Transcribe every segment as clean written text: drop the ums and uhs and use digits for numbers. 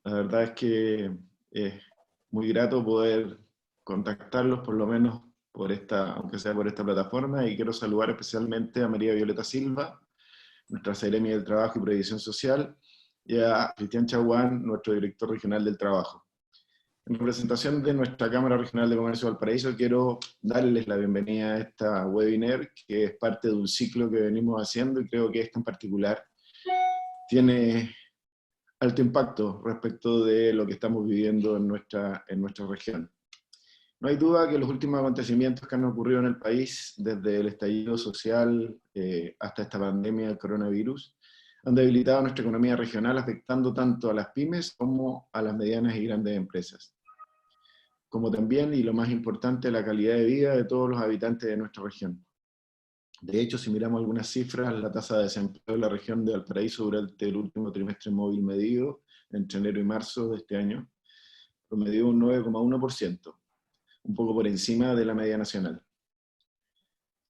La verdad es que es muy grato poder contactarlos, por lo menos por esta, aunque sea por esta plataforma, y quiero saludar especialmente a María Violeta Silva, nuestra Seremi del Trabajo y Previsión Social, y a Cristian Chaguán, nuestro director regional del Trabajo. En representación de nuestra Cámara Regional de Comercio de Valparaíso, quiero darles la bienvenida a esta webinar, que es parte de un ciclo que venimos haciendo, y creo que esta en particular tiene alto impacto respecto de lo que estamos viviendo en nuestra región. No hay duda que los últimos acontecimientos que han ocurrido en el país, desde el estallido social hasta esta pandemia del coronavirus, han debilitado nuestra economía regional, afectando tanto a las pymes como a las medianas y grandes empresas. Como también, y lo más importante, la calidad de vida de todos los habitantes de nuestra región. De hecho, si miramos algunas cifras, la tasa de desempleo en la región de Valparaíso durante el último trimestre móvil medido, entre enero y marzo de este año, promedió un 9,1%, un poco por encima de la media nacional.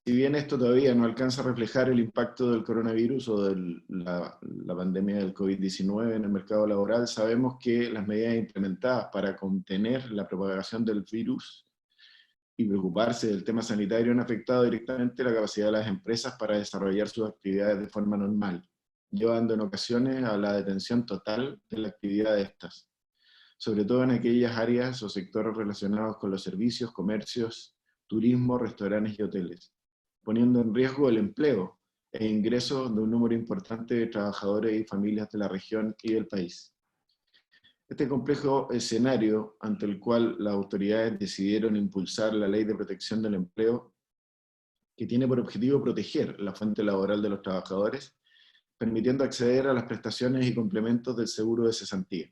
Si bien esto todavía no alcanza a reflejar el impacto del coronavirus o de la pandemia del COVID-19 en el mercado laboral, sabemos que las medidas implementadas para contener la propagación del virus y preocuparse del tema sanitario han afectado directamente la capacidad de las empresas para desarrollar sus actividades de forma normal, llevando en ocasiones a la detención total de la actividad de estas, sobre todo en aquellas áreas o sectores relacionados con los servicios, comercios, turismo, restaurantes y hoteles, poniendo en riesgo el empleo e ingresos de un número importante de trabajadores y familias de la región y del país. Este complejo escenario ante el cual las autoridades decidieron impulsar la Ley de Protección del Empleo, que tiene por objetivo proteger la fuente laboral de los trabajadores, permitiendo acceder a las prestaciones y complementos del seguro de cesantía.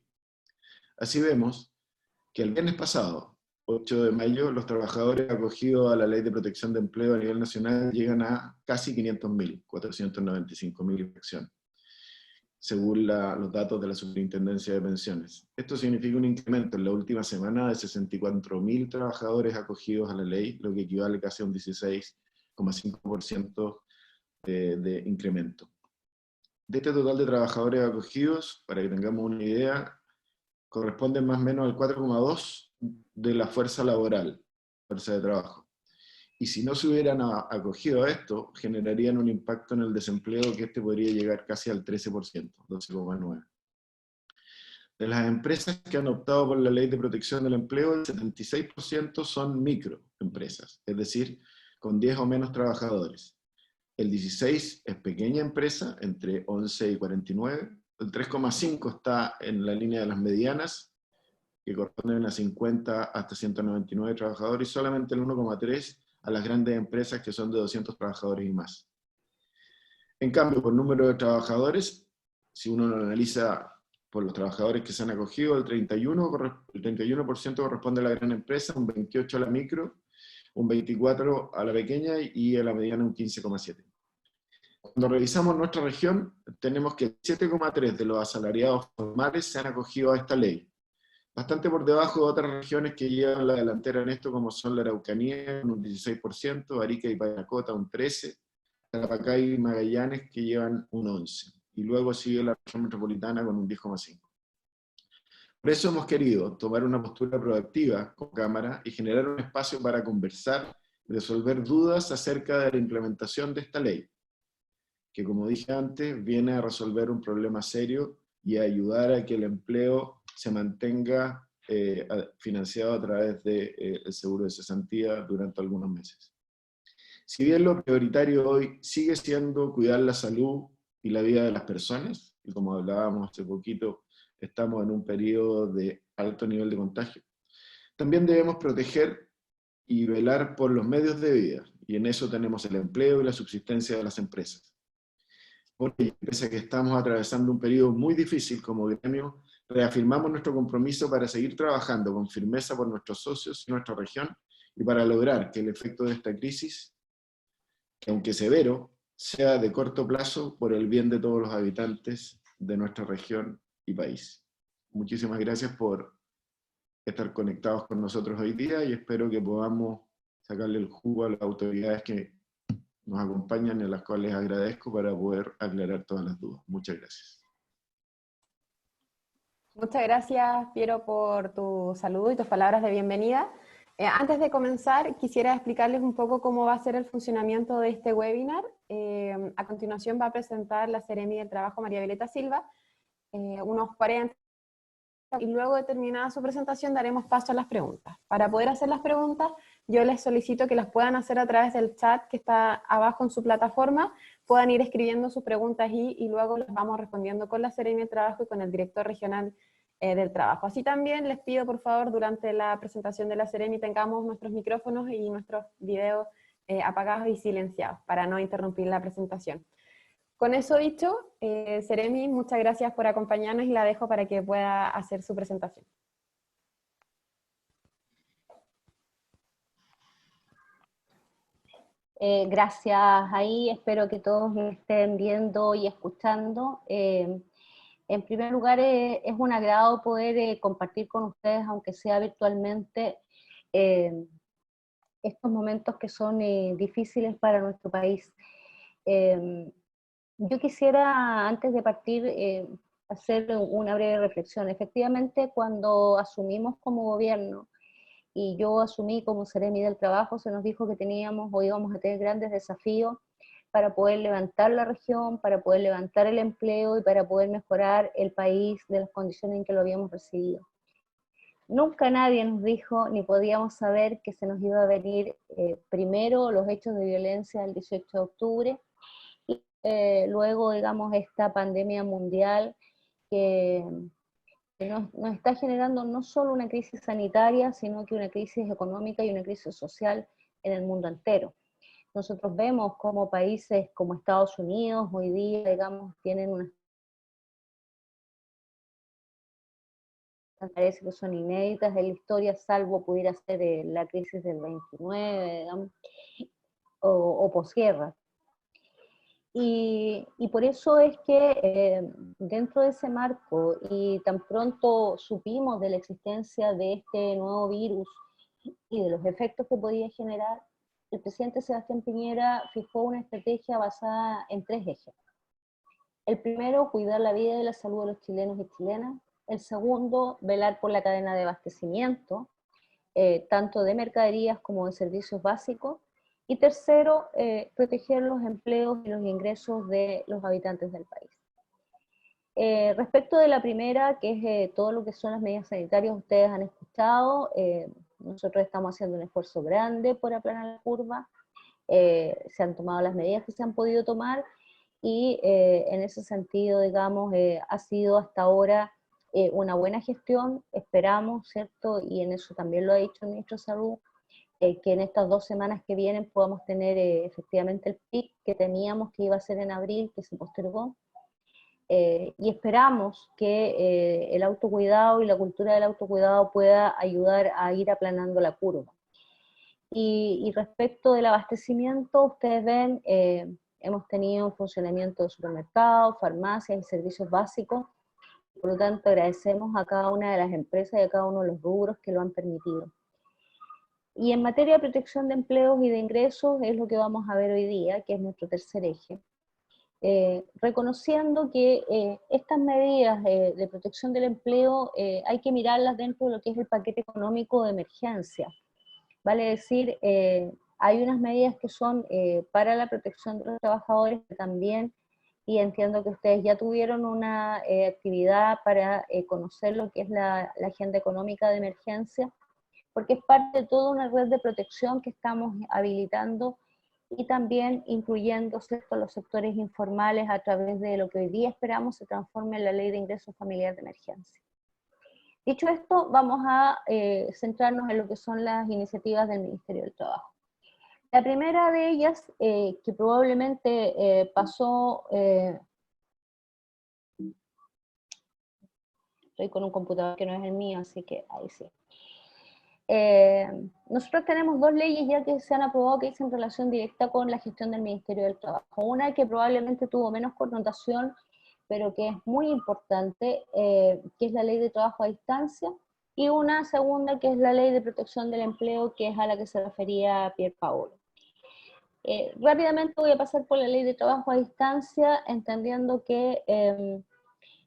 Así vemos que el viernes pasado, 8 de mayo, los trabajadores acogidos a la Ley de Protección de Empleo a nivel nacional llegan a casi 500.000, 495.000 infracciones, según los datos de la Superintendencia de Pensiones. Esto significa un incremento en la última semana de 64.000 trabajadores acogidos a la ley, lo que equivale casi a un 16,5% de incremento. De este total de trabajadores acogidos, para que tengamos una idea, corresponden más o menos al 4,2% de la fuerza laboral, fuerza de trabajo. Y si no se hubieran acogido a esto, generarían un impacto en el desempleo que podría llegar casi al 13%, 12,9%. De las empresas que han optado por la Ley de Protección del Empleo, el 76% son microempresas, es decir, con 10 o menos trabajadores. El 16% es pequeña empresa, entre 11 y 49. El 3,5% está en la línea de las medianas, que corresponden a 50 hasta 199 trabajadores, y solamente el 1,3% a las grandes empresas que son de 200 trabajadores y más. En cambio, por número de trabajadores, si uno lo analiza por los trabajadores que se han acogido, el 31% corresponde a la gran empresa, un 28% a la micro, un 24% a la pequeña y a la mediana un 15,7%. Cuando revisamos nuestra región, tenemos que el 7,3% de los asalariados formales se han acogido a esta ley, bastante por debajo de otras regiones que llevan la delantera en esto, como son la Araucanía, con un 16%, Arica y Parinacota, un 13%, Tarapacay y Magallanes, que llevan un 11%, y luego sigue la región metropolitana con un 10,5%. Por eso hemos querido tomar una postura proactiva como Cámara y generar un espacio para conversar y resolver dudas acerca de la implementación de esta ley, que, como dije antes, viene a resolver un problema serio y a ayudar a que el empleo se mantenga financiado a través del seguro de cesantía durante algunos meses. Si bien lo prioritario hoy sigue siendo cuidar la salud y la vida de las personas, y como hablábamos hace poquito, estamos en un periodo de alto nivel de contagio, también debemos proteger y velar por los medios de vida, y en eso tenemos el empleo y la subsistencia de las empresas. Por ello, pese a que estamos atravesando un periodo muy difícil como gremio, reafirmamos nuestro compromiso para seguir trabajando con firmeza por nuestros socios y nuestra región, y para lograr que el efecto de esta crisis, que aunque severo, sea de corto plazo por el bien de todos los habitantes de nuestra región y país. Muchísimas gracias por estar conectados con nosotros hoy día, y espero que podamos sacarle el jugo a las autoridades que nos acompañan y a las cuales agradezco para poder aclarar todas las dudas. Muchas gracias. Muchas gracias, Piero, por tu saludo y tus palabras de bienvenida. Antes de comenzar, quisiera explicarles un poco cómo va a ser el funcionamiento de este webinar. A continuación va a presentar la Seremi del Trabajo María Violeta Silva, unos 40, y luego de terminada su presentación daremos paso a las preguntas. Para poder hacer las preguntas, yo les solicito que las puedan hacer a través del chat que está abajo en su plataforma, puedan ir escribiendo sus preguntas y luego las vamos respondiendo con la Seremi del Trabajo y con el director regional del trabajo. Así también les pido, por favor, durante la presentación de la Seremi tengamos nuestros micrófonos y nuestros videos apagados y silenciados para no interrumpir la presentación. Con eso dicho, Seremi, muchas gracias por acompañarnos y la dejo para que pueda hacer su presentación. Gracias ahí, espero que todos me estén viendo y escuchando. En primer lugar, es un agrado poder compartir con ustedes, aunque sea virtualmente, eh, estos momentos que son difíciles para nuestro país. Yo quisiera, antes de partir, hacer una breve reflexión. Efectivamente, cuando asumimos como gobierno, y yo asumí como Seremi del Trabajo, se nos dijo que teníamos o íbamos a tener grandes desafíos para poder levantar la región, para poder levantar el empleo y para poder mejorar el país de las condiciones en que lo habíamos recibido. Nunca nadie nos dijo, ni podíamos saber que se nos iba a venir primero los hechos de violencia del 18 de octubre, y luego, digamos, esta pandemia mundial que nos está generando no solo una crisis sanitaria, sino que una crisis económica y una crisis social en el mundo entero. Nosotros vemos como países como Estados Unidos hoy día, digamos, tienen unas, parece que son inéditas en la historia, salvo pudiera ser la crisis del 29, digamos, o posguerra. Y por eso es que dentro de ese marco, y tan pronto supimos de la existencia de este nuevo virus y de los efectos que podía generar, el presidente Sebastián Piñera fijó una estrategia basada en 3 ejes. El primero, cuidar la vida y la salud de los chilenos y chilenas. El segundo, velar por la cadena de abastecimiento, tanto de mercaderías como de servicios básicos. Y tercero, proteger los empleos y los ingresos de los habitantes del país. Respecto de la primera, que es todo lo que son las medidas sanitarias, ustedes han escuchado, nosotros estamos haciendo un esfuerzo grande por aplanar la curva, se han tomado las medidas que se han podido tomar, y en ese sentido, digamos, ha sido hasta ahora una buena gestión. Esperamos, ¿cierto? Y en eso también lo ha dicho el ministro de Salud, que en estas 2 semanas que vienen podamos tener efectivamente el pic que teníamos que iba a ser en abril, que se postergó. Y esperamos que el autocuidado y la cultura del autocuidado pueda ayudar a ir aplanando la curva. Y respecto del abastecimiento, ustedes ven, hemos tenido un funcionamiento de supermercados, farmacias y servicios básicos. Por lo tanto, agradecemos a cada una de las empresas y a cada uno de los rubros que lo han permitido. Y en materia de protección de empleos y de ingresos es lo que vamos a ver hoy día, que es nuestro tercer eje. Reconociendo que estas medidas de protección del empleo hay que mirarlas dentro de lo que es el paquete económico de emergencia. Vale decir, hay unas medidas que son para la protección de los trabajadores, que también, y entiendo que ustedes ya tuvieron una actividad para conocer lo que es la agenda económica de emergencia, porque es parte de toda una red de protección que estamos habilitando, y también incluyendo, ¿cierto?, los sectores informales a través de lo que hoy día esperamos se transforme en la Ley de Ingresos Familiar de Emergencia. Dicho esto, vamos a centrarnos en lo que son las iniciativas del Ministerio del Trabajo. La primera de ellas, que probablemente pasó, estoy con un computador que no es el mío, así que ahí sí. Nosotros tenemos 2 leyes ya que se han aprobado que dicen relación directa con la gestión del Ministerio del Trabajo. Una que probablemente tuvo menos connotación, pero que es muy importante, que es la Ley de Trabajo a Distancia, y una segunda que es la Ley de Protección del Empleo, que es a la que se refería Pierpaolo. Rápidamente voy a pasar por la Ley de Trabajo a Distancia, entendiendo que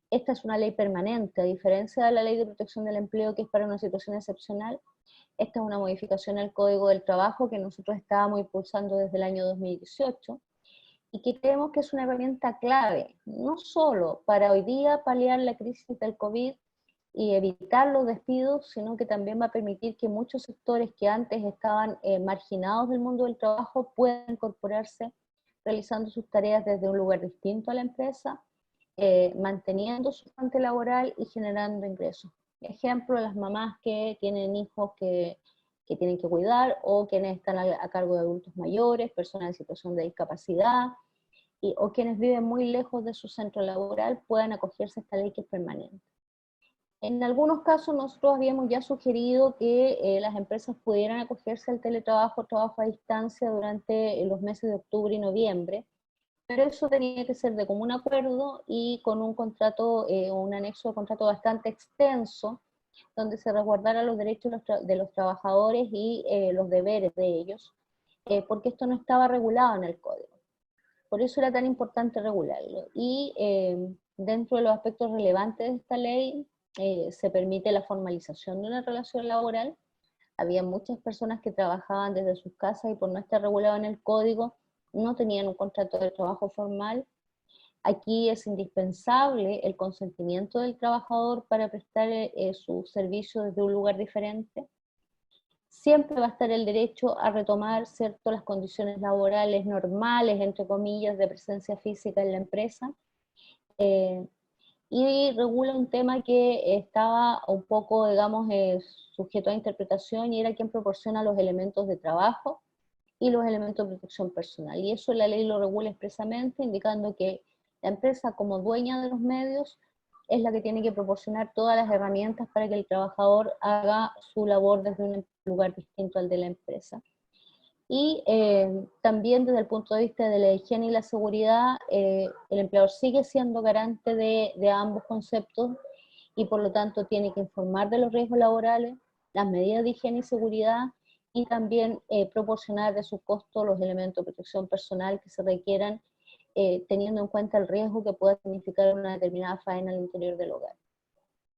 Esta es una ley permanente, a diferencia de la Ley de Protección del Empleo, que es para una situación excepcional. Esta es una modificación al Código del Trabajo que nosotros estábamos impulsando desde el año 2018 y que creemos que es una herramienta clave, no solo para hoy día paliar la crisis del COVID y evitar los despidos, sino que también va a permitir que muchos sectores que antes estaban marginados del mundo del trabajo puedan incorporarse realizando sus tareas desde un lugar distinto a la empresa, manteniendo su fuente laboral y generando ingresos. Ejemplo, las mamás que tienen hijos que tienen que cuidar o quienes están a cargo de adultos mayores, personas en situación de discapacidad, o quienes viven muy lejos de su centro laboral puedan acogerse a esta ley que es permanente. En algunos casos nosotros habíamos ya sugerido que las empresas pudieran acogerse al teletrabajo, trabajo a distancia durante los meses de octubre y noviembre, pero eso tenía que ser de común acuerdo y con un contrato o un anexo de contrato bastante extenso, donde se resguardaran los derechos de los trabajadores y los deberes de ellos, porque esto no estaba regulado en el código. Por eso era tan importante regularlo. Y dentro de los aspectos relevantes de esta ley, se permite la formalización de una relación laboral. Había muchas personas que trabajaban desde sus casas y por no estar regulado en el código, no tenían un contrato de trabajo formal. Aquí es indispensable el consentimiento del trabajador para prestar su servicio desde un lugar diferente. Siempre va a estar el derecho a retomar, ¿cierto?, las condiciones laborales normales, entre comillas, de presencia física en la empresa. Y regula un tema que estaba un poco, digamos, sujeto a interpretación, y era quien proporciona los elementos de trabajo y los elementos de protección personal. Y eso la ley lo regula expresamente, indicando que la empresa, como dueña de los medios, es la que tiene que proporcionar todas las herramientas para que el trabajador haga su labor desde un lugar distinto al de la empresa. Y también desde el punto de vista de la higiene y la seguridad, el empleador sigue siendo garante de ambos conceptos y por lo tanto tiene que informar de los riesgos laborales, las medidas de higiene y seguridad, y también proporcionar de su costo los elementos de protección personal que se requieran, teniendo en cuenta el riesgo que pueda significar una determinada faena al interior del hogar.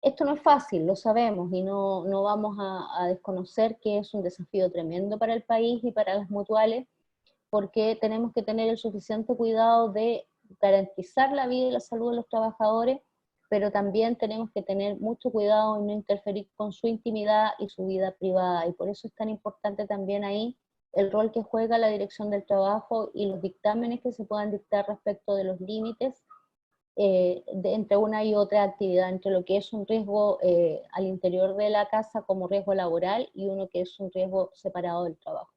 Esto no es fácil, lo sabemos, y no vamos a desconocer que es un desafío tremendo para el país y para las mutuales, porque tenemos que tener el suficiente cuidado de garantizar la vida y la salud de los trabajadores, pero también tenemos que tener mucho cuidado en no interferir con su intimidad y su vida privada, y por eso es tan importante también ahí el rol que juega la Dirección del Trabajo y los dictámenes que se puedan dictar respecto de los límites entre una y otra actividad, entre lo que es un riesgo al interior de la casa como riesgo laboral y uno que es un riesgo separado del trabajo.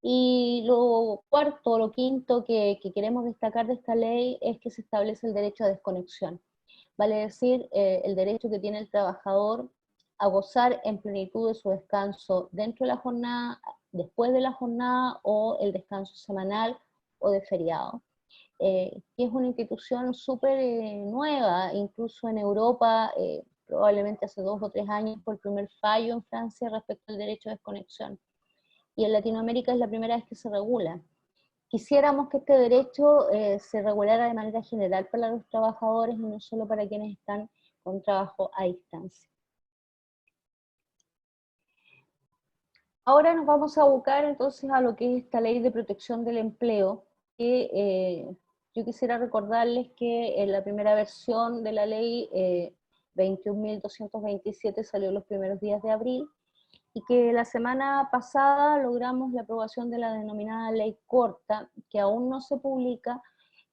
Y lo cuarto, lo quinto que queremos destacar de esta ley es que se establece el derecho a desconexión. Vale decir, el derecho que tiene el trabajador a gozar en plenitud de su descanso dentro de la jornada, después de la jornada, o el descanso semanal o de feriado. Que es una institución súper nueva, incluso en Europa, probablemente hace 2 o 3 años fue el primer fallo en Francia respecto al derecho a desconexión. Y en Latinoamérica es la primera vez que se regula. Quisiéramos que este derecho se regulara de manera general para los trabajadores y no solo para quienes están con trabajo a distancia. Ahora nos vamos a abocar entonces a lo que es esta ley de protección del empleo, que yo quisiera recordarles que en la primera versión de la ley 21.227 salió los primeros días de abril, y que la semana pasada logramos la aprobación de la denominada ley corta, que aún no se publica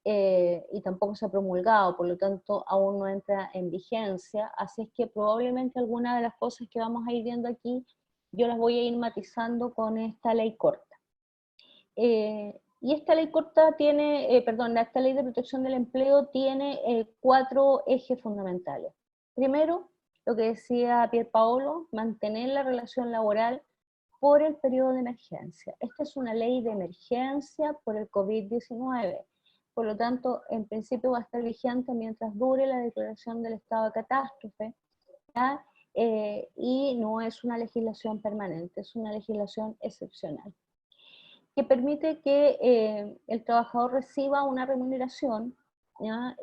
y tampoco se ha promulgado, por lo tanto aún no entra en vigencia, así es que probablemente algunas de las cosas que vamos a ir viendo aquí yo las voy a ir matizando con esta ley corta. Y esta ley corta tiene, esta ley de protección del empleo tiene 4 ejes fundamentales. Primero, lo que decía Pierpaolo, mantener la relación laboral por el periodo de emergencia. Esta es una ley de emergencia por el COVID-19, por lo tanto, en principio va a estar vigente mientras dure la declaración del estado de catástrofe, ¿ya? Y no es una legislación permanente, es una legislación excepcional, que permite que el trabajador reciba una remuneración, ¿ya?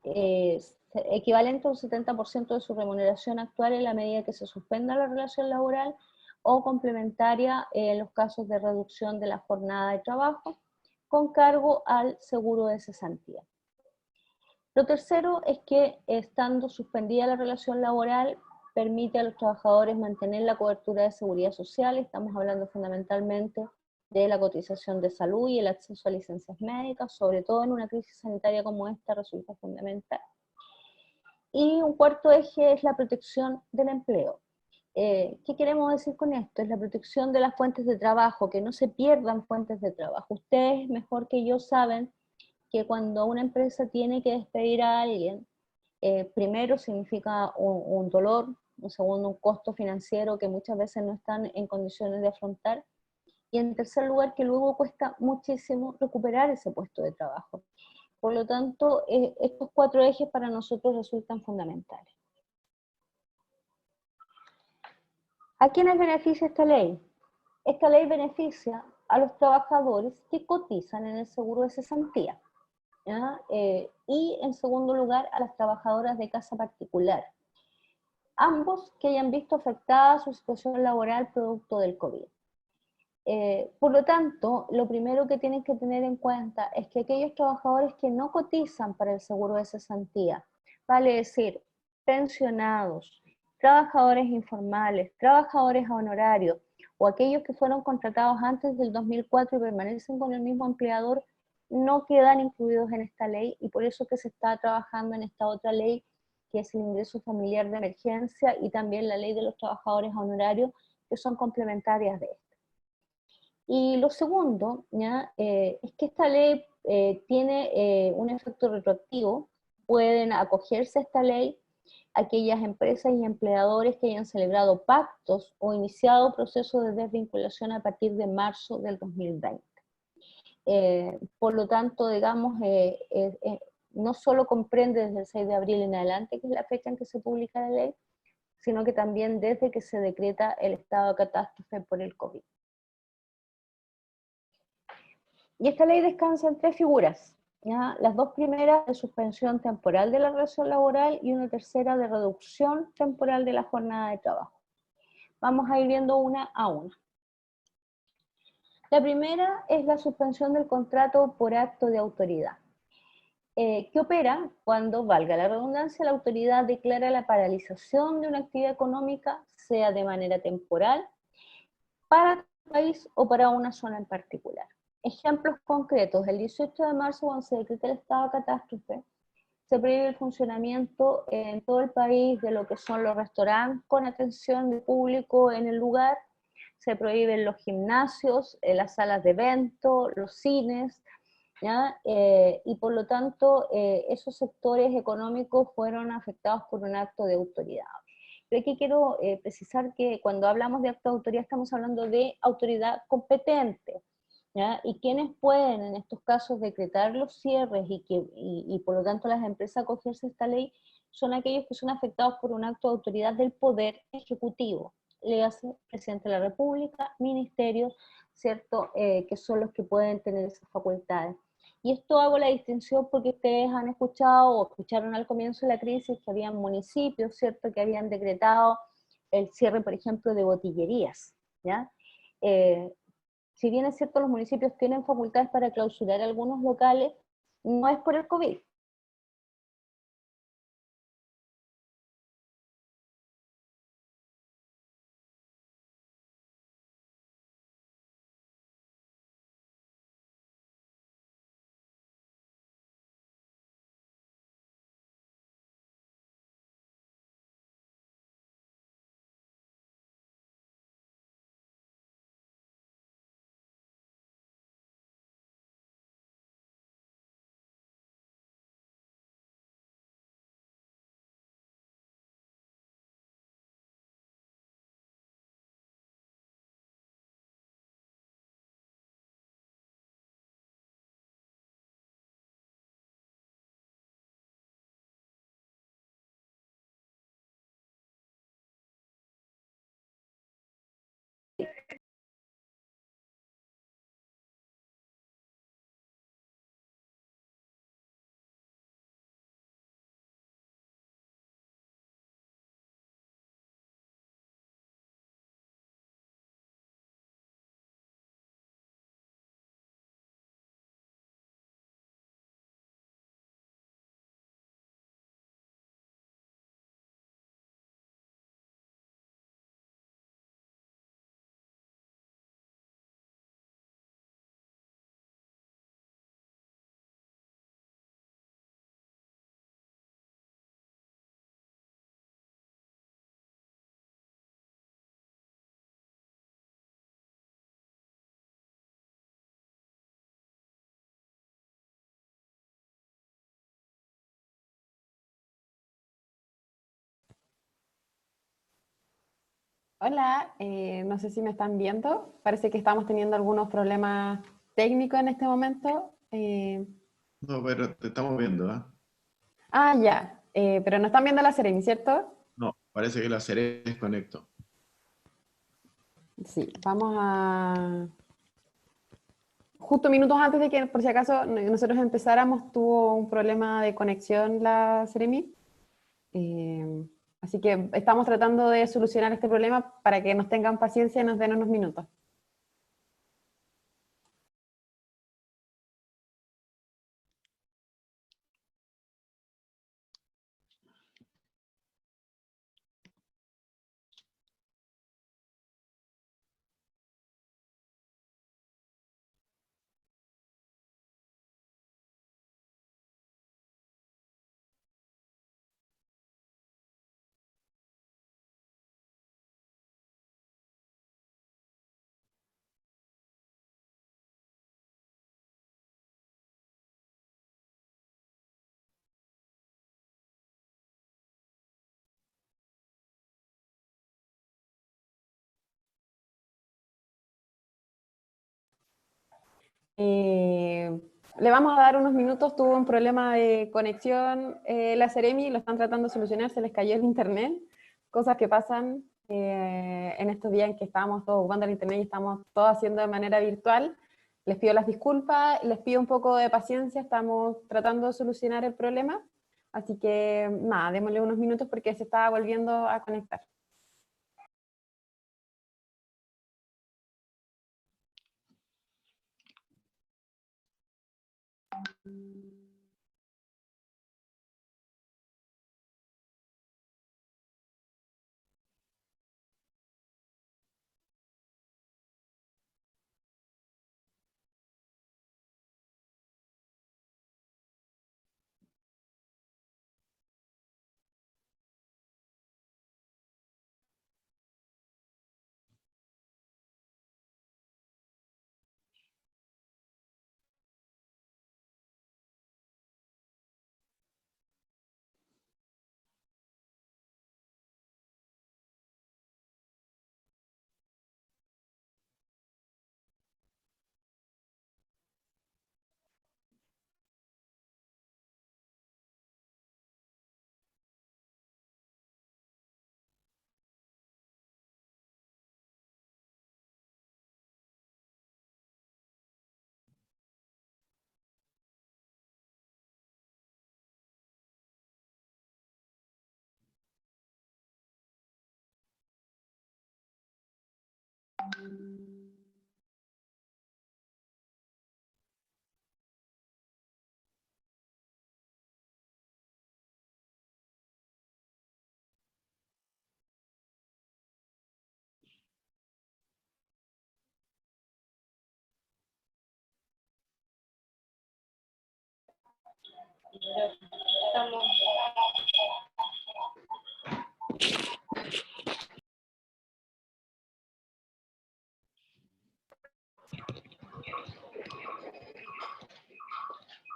equivalente a un 70% de su remuneración actual en la medida que se suspenda la relación laboral, o complementaria en los casos de reducción de la jornada de trabajo, con cargo al seguro de cesantía. Lo tercero es que, estando suspendida la relación laboral, permite a los trabajadores mantener la cobertura de seguridad social. Estamos hablando fundamentalmente de la cotización de salud y el acceso a licencias médicas, sobre todo en una crisis sanitaria como esta, resulta fundamental. Y un cuarto eje es la protección del empleo. ¿Qué queremos decir con esto? Es la protección de las fuentes de trabajo, que no se pierdan fuentes de trabajo. Ustedes mejor que yo saben que cuando una empresa tiene que despedir a alguien, primero significa un dolor, un segundo un costo financiero que muchas veces no están en condiciones de afrontar, y en tercer lugar que luego cuesta muchísimo recuperar ese puesto de trabajo. Por lo tanto, estos cuatro ejes para nosotros resultan fundamentales. ¿A quiénes beneficia esta ley? Esta ley beneficia a los trabajadores que cotizan en el seguro de cesantía. Y en segundo lugar a las trabajadoras de casa particular, ambos que hayan visto afectada su situación laboral producto del COVID. Por lo tanto, lo primero que tienen que tener en cuenta es que aquellos trabajadores que no cotizan para el seguro de cesantía, vale decir, pensionados, trabajadores informales, trabajadores a honorario, o aquellos que fueron contratados antes del 2004 y permanecen con el mismo empleador, no quedan incluidos en esta ley, y por eso que se está trabajando en esta otra ley, que es el ingreso familiar de emergencia, y también la ley de los trabajadores a honorario, que son complementarias de esta. Y lo segundo, es que esta ley tiene un efecto retroactivo. Pueden acogerse a esta ley aquellas empresas y empleadores que hayan celebrado pactos o iniciado procesos de desvinculación a partir de marzo del 2020. Por lo tanto, digamos, no solo comprende desde el 6 de abril en adelante, que es la fecha en que se publica la ley, sino que también desde que se decreta el estado de catástrofe por el COVID. Y esta ley descansa en tres figuras, ¿ya? Las dos primeras de suspensión temporal de la relación laboral y una tercera de reducción temporal de la jornada de trabajo. Vamos a ir viendo una a una. La primera es la suspensión del contrato por acto de autoridad, que opera cuando, valga la redundancia, la autoridad declara la paralización de una actividad económica, sea de manera temporal, para el país o para una zona en particular. Ejemplos concretos: el 18 de marzo, cuando se decreta el estado de catástrofe, se prohíbe el funcionamiento en todo el país de lo que son los restaurantes con atención de público en el lugar, se prohíben los gimnasios, las salas de eventos, los cines, y por lo tanto esos sectores económicos fueron afectados por un acto de autoridad. Pero aquí quiero precisar que cuando hablamos de acto de autoridad estamos hablando de autoridad competente, ¿ya? Y quienes pueden en estos casos decretar los cierres y por lo tanto las empresas acogerse a esta ley son aquellos que son afectados por un acto de autoridad del Poder Ejecutivo, le hace presidente de la República, ministerios, ¿cierto? Que son los que pueden tener esas facultades. Y esto hago la distinción porque ustedes han escuchado o escucharon al comienzo de la crisis que habían municipios, ¿cierto?, que habían decretado el cierre, por ejemplo, de botillerías, ¿ya? Si bien es cierto, los municipios tienen facultades para clausurar algunos locales, no es por el COVID. Hola, no sé si me están viendo. Parece que estamos teniendo algunos problemas técnicos en este momento. No, pero te estamos viendo, ¿ah? Ya, pero no están viendo la Seremi, ¿cierto? No, parece que la Serena desconectó. Sí, vamos a... Justo minutos antes de que, por si acaso, nosotros empezáramos, tuvo un problema de conexión la Seremi. Así que estamos tratando de solucionar este problema para que nos tengan paciencia y nos den unos minutos. Le vamos a dar unos minutos, tuvo un problema de conexión la Seremi, lo están tratando de solucionar, se les cayó el internet, cosas que pasan en estos días en que estábamos todos ocupando el internet y estamos todos haciendo de manera virtual. Les pido las disculpas, les pido un poco de paciencia, estamos tratando de solucionar el problema, así que nada, démosle unos minutos porque se está volviendo a conectar.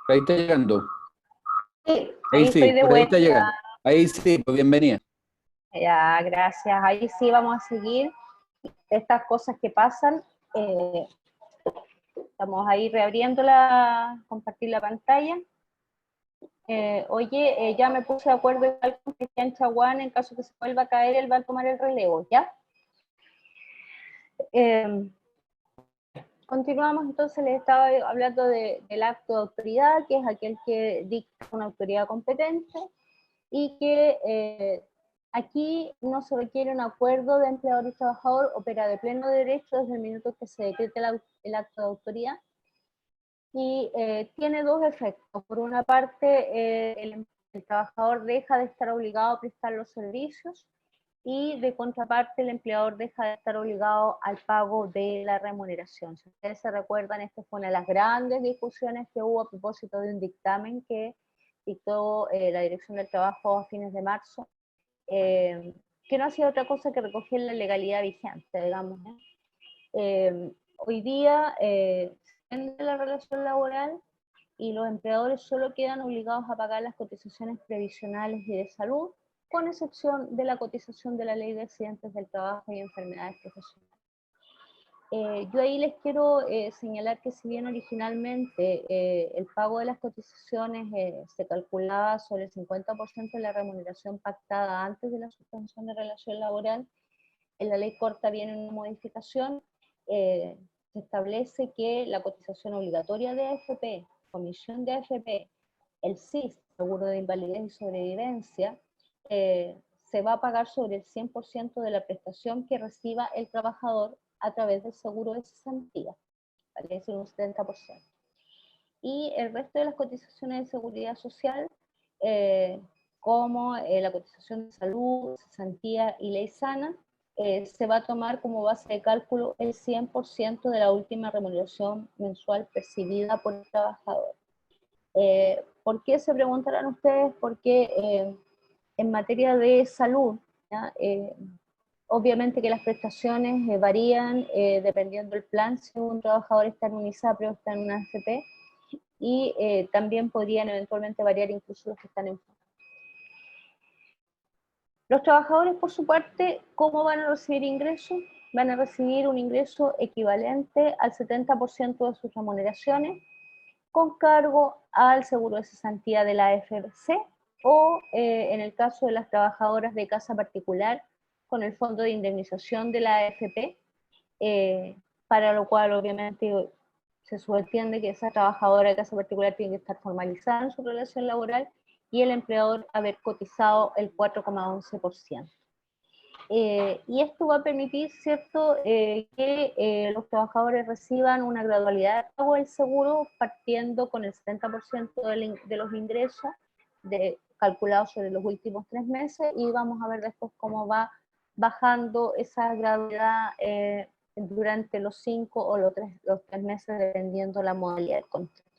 Ahí está llegando. Sí, Ahí ahí estoy sí, de por ahí está vuelta. llegando. Ahí sí, pues bienvenida. Ya, gracias. Ahí sí vamos a seguir estas cosas que pasan. Eh, Estamos ahí reabriendo compartir la pantalla. Oye, ya me puse de acuerdo igual con Cristian Chaguán, en caso que se vuelva a caer, él va a tomar el relevo, ¿ya? Continuamos, entonces les estaba hablando del acto de autoridad, que es aquel que dicta una autoridad competente, y que aquí no se requiere un acuerdo de empleador y trabajador, opera de pleno derecho desde el minuto que se decrete el acto de autoridad, y tiene dos efectos. Por una parte, el trabajador deja de estar obligado a prestar los servicios, y de contraparte el empleador deja de estar obligado al pago de la remuneración. Si ustedes se recuerdan, esta fue una de las grandes discusiones que hubo a propósito de un dictamen que dictó la Dirección del Trabajo a fines de marzo, que no hacía otra cosa que recoger la legalidad vigente, digamos. Hoy día se vende la relación laboral y los empleadores solo quedan obligados a pagar las cotizaciones previsionales y de salud, con excepción de la cotización de la Ley de Accidentes del Trabajo y Enfermedades Profesionales. Yo ahí les quiero señalar que si bien originalmente el pago de las cotizaciones se calculaba sobre el 50% de la remuneración pactada antes de la suspensión de relación laboral, en la ley corta viene una modificación, se establece que la cotización obligatoria de AFP, comisión de AFP, el SIS, seguro de invalidez y sobrevivencia, se va a pagar sobre el 100% de la prestación que reciba el trabajador a través del seguro de cesantía, es decir, un 70%. Y el resto de las cotizaciones de seguridad social, como la cotización de salud, cesantía y ley sana, se va a tomar como base de cálculo el 100% de la última remuneración mensual percibida por el trabajador. ¿Por qué se preguntarán ustedes? Porque en materia de salud, obviamente que las prestaciones varían dependiendo del plan, si un trabajador está en un ISAPRE o está en una AFP, y también podrían eventualmente variar incluso los que están en FONA. Los trabajadores, por su parte, ¿cómo van a recibir ingresos? Van a recibir un ingreso equivalente al 70% de sus remuneraciones, con cargo al seguro de cesantía de la AFC, o en el caso de las trabajadoras de casa particular, con el fondo de indemnización de la AFP, para lo cual obviamente se subentiende que esa trabajadora de casa particular tiene que estar formalizada en su relación laboral y el empleador haber cotizado el 4,11%. Y esto va a permitir, ¿cierto?, que los trabajadores reciban una gradualidad de pago del seguro partiendo con el 70% de los ingresos calculados sobre los últimos 3 meses, y vamos a ver después cómo va bajando esa gradualidad durante los 5 o los 3 meses, dependiendo la modalidad del contrato.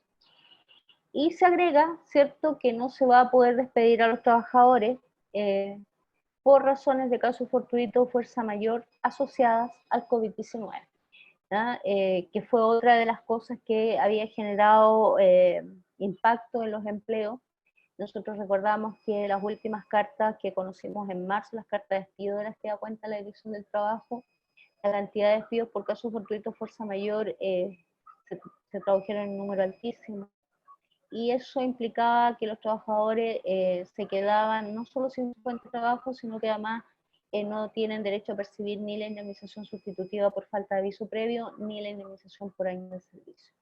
Y se agrega, ¿cierto?, que no se va a poder despedir a los trabajadores por razones de caso fortuito o fuerza mayor asociadas al COVID-19, que fue otra de las cosas que había generado impacto en los empleos. Nosotros recordamos que las últimas cartas que conocimos en marzo, las cartas de despido de las que da cuenta la Dirección del Trabajo, la cantidad de despidos por caso fortuito o fuerza mayor se tradujeron en un número altísimo. Y eso implicaba que los trabajadores se quedaban no solo sin su fuente de trabajo, sino que además no tienen derecho a percibir ni la indemnización sustitutiva por falta de aviso previo, ni la indemnización por año de servicio.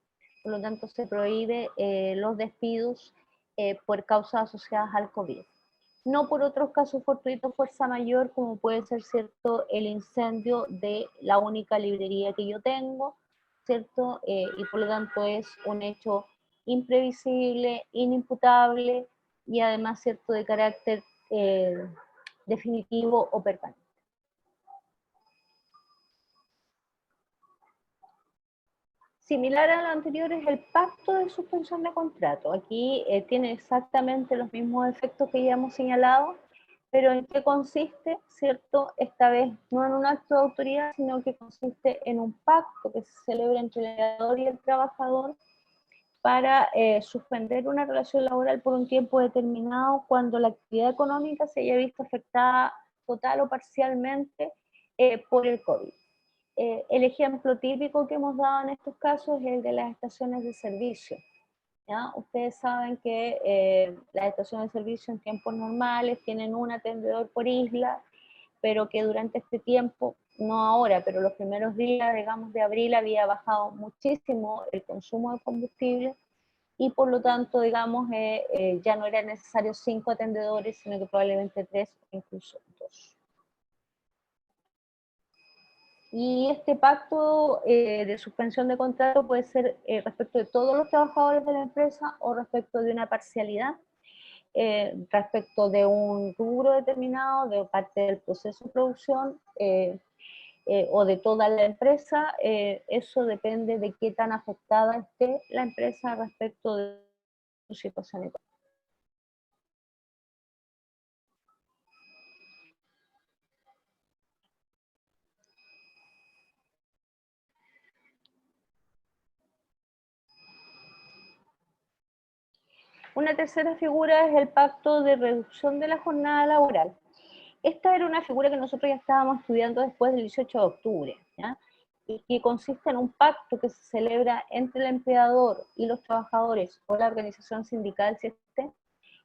Por lo tanto, se prohíbe los despidos por causas asociadas al COVID. No por otros casos fortuitos, fuerza mayor, como puede ser, ¿cierto?, el incendio de la única librería que yo tengo, ¿cierto? Y por lo tanto es un hecho imprevisible, inimputable y además, ¿cierto?, de carácter definitivo o permanente. Similar a lo anterior es el pacto de suspensión de contrato. Aquí tiene exactamente los mismos efectos que ya hemos señalado, pero ¿en qué consiste? ¿Cierto? Esta vez no en un acto de autoridad, sino que consiste en un pacto que se celebra entre el empleador y el trabajador para suspender una relación laboral por un tiempo determinado cuando la actividad económica se haya visto afectada total o parcialmente por el COVID. El ejemplo típico que hemos dado en estos casos es el de las estaciones de servicio. ¿Ya? Ustedes saben que las estaciones de servicio en tiempos normales tienen un atendedor por isla, pero que durante este tiempo, no ahora, pero los primeros días, digamos, de abril había bajado muchísimo el consumo de combustible y por lo tanto, digamos, ya no era necesario 5 atendedores, sino que probablemente 3 o incluso 2. Y este pacto de suspensión de contrato puede ser respecto de todos los trabajadores de la empresa o respecto de una parcialidad, respecto de un rubro determinado, de parte del proceso de producción o de toda la empresa. Eso depende de qué tan afectada esté la empresa respecto de su situación económica. Una tercera figura es el pacto de reducción de la jornada laboral. Esta era una figura que nosotros ya estábamos estudiando después del 18 de octubre, ¿ya? Y que consiste en un pacto que se celebra entre el empleador y los trabajadores o la organización sindical, si existe,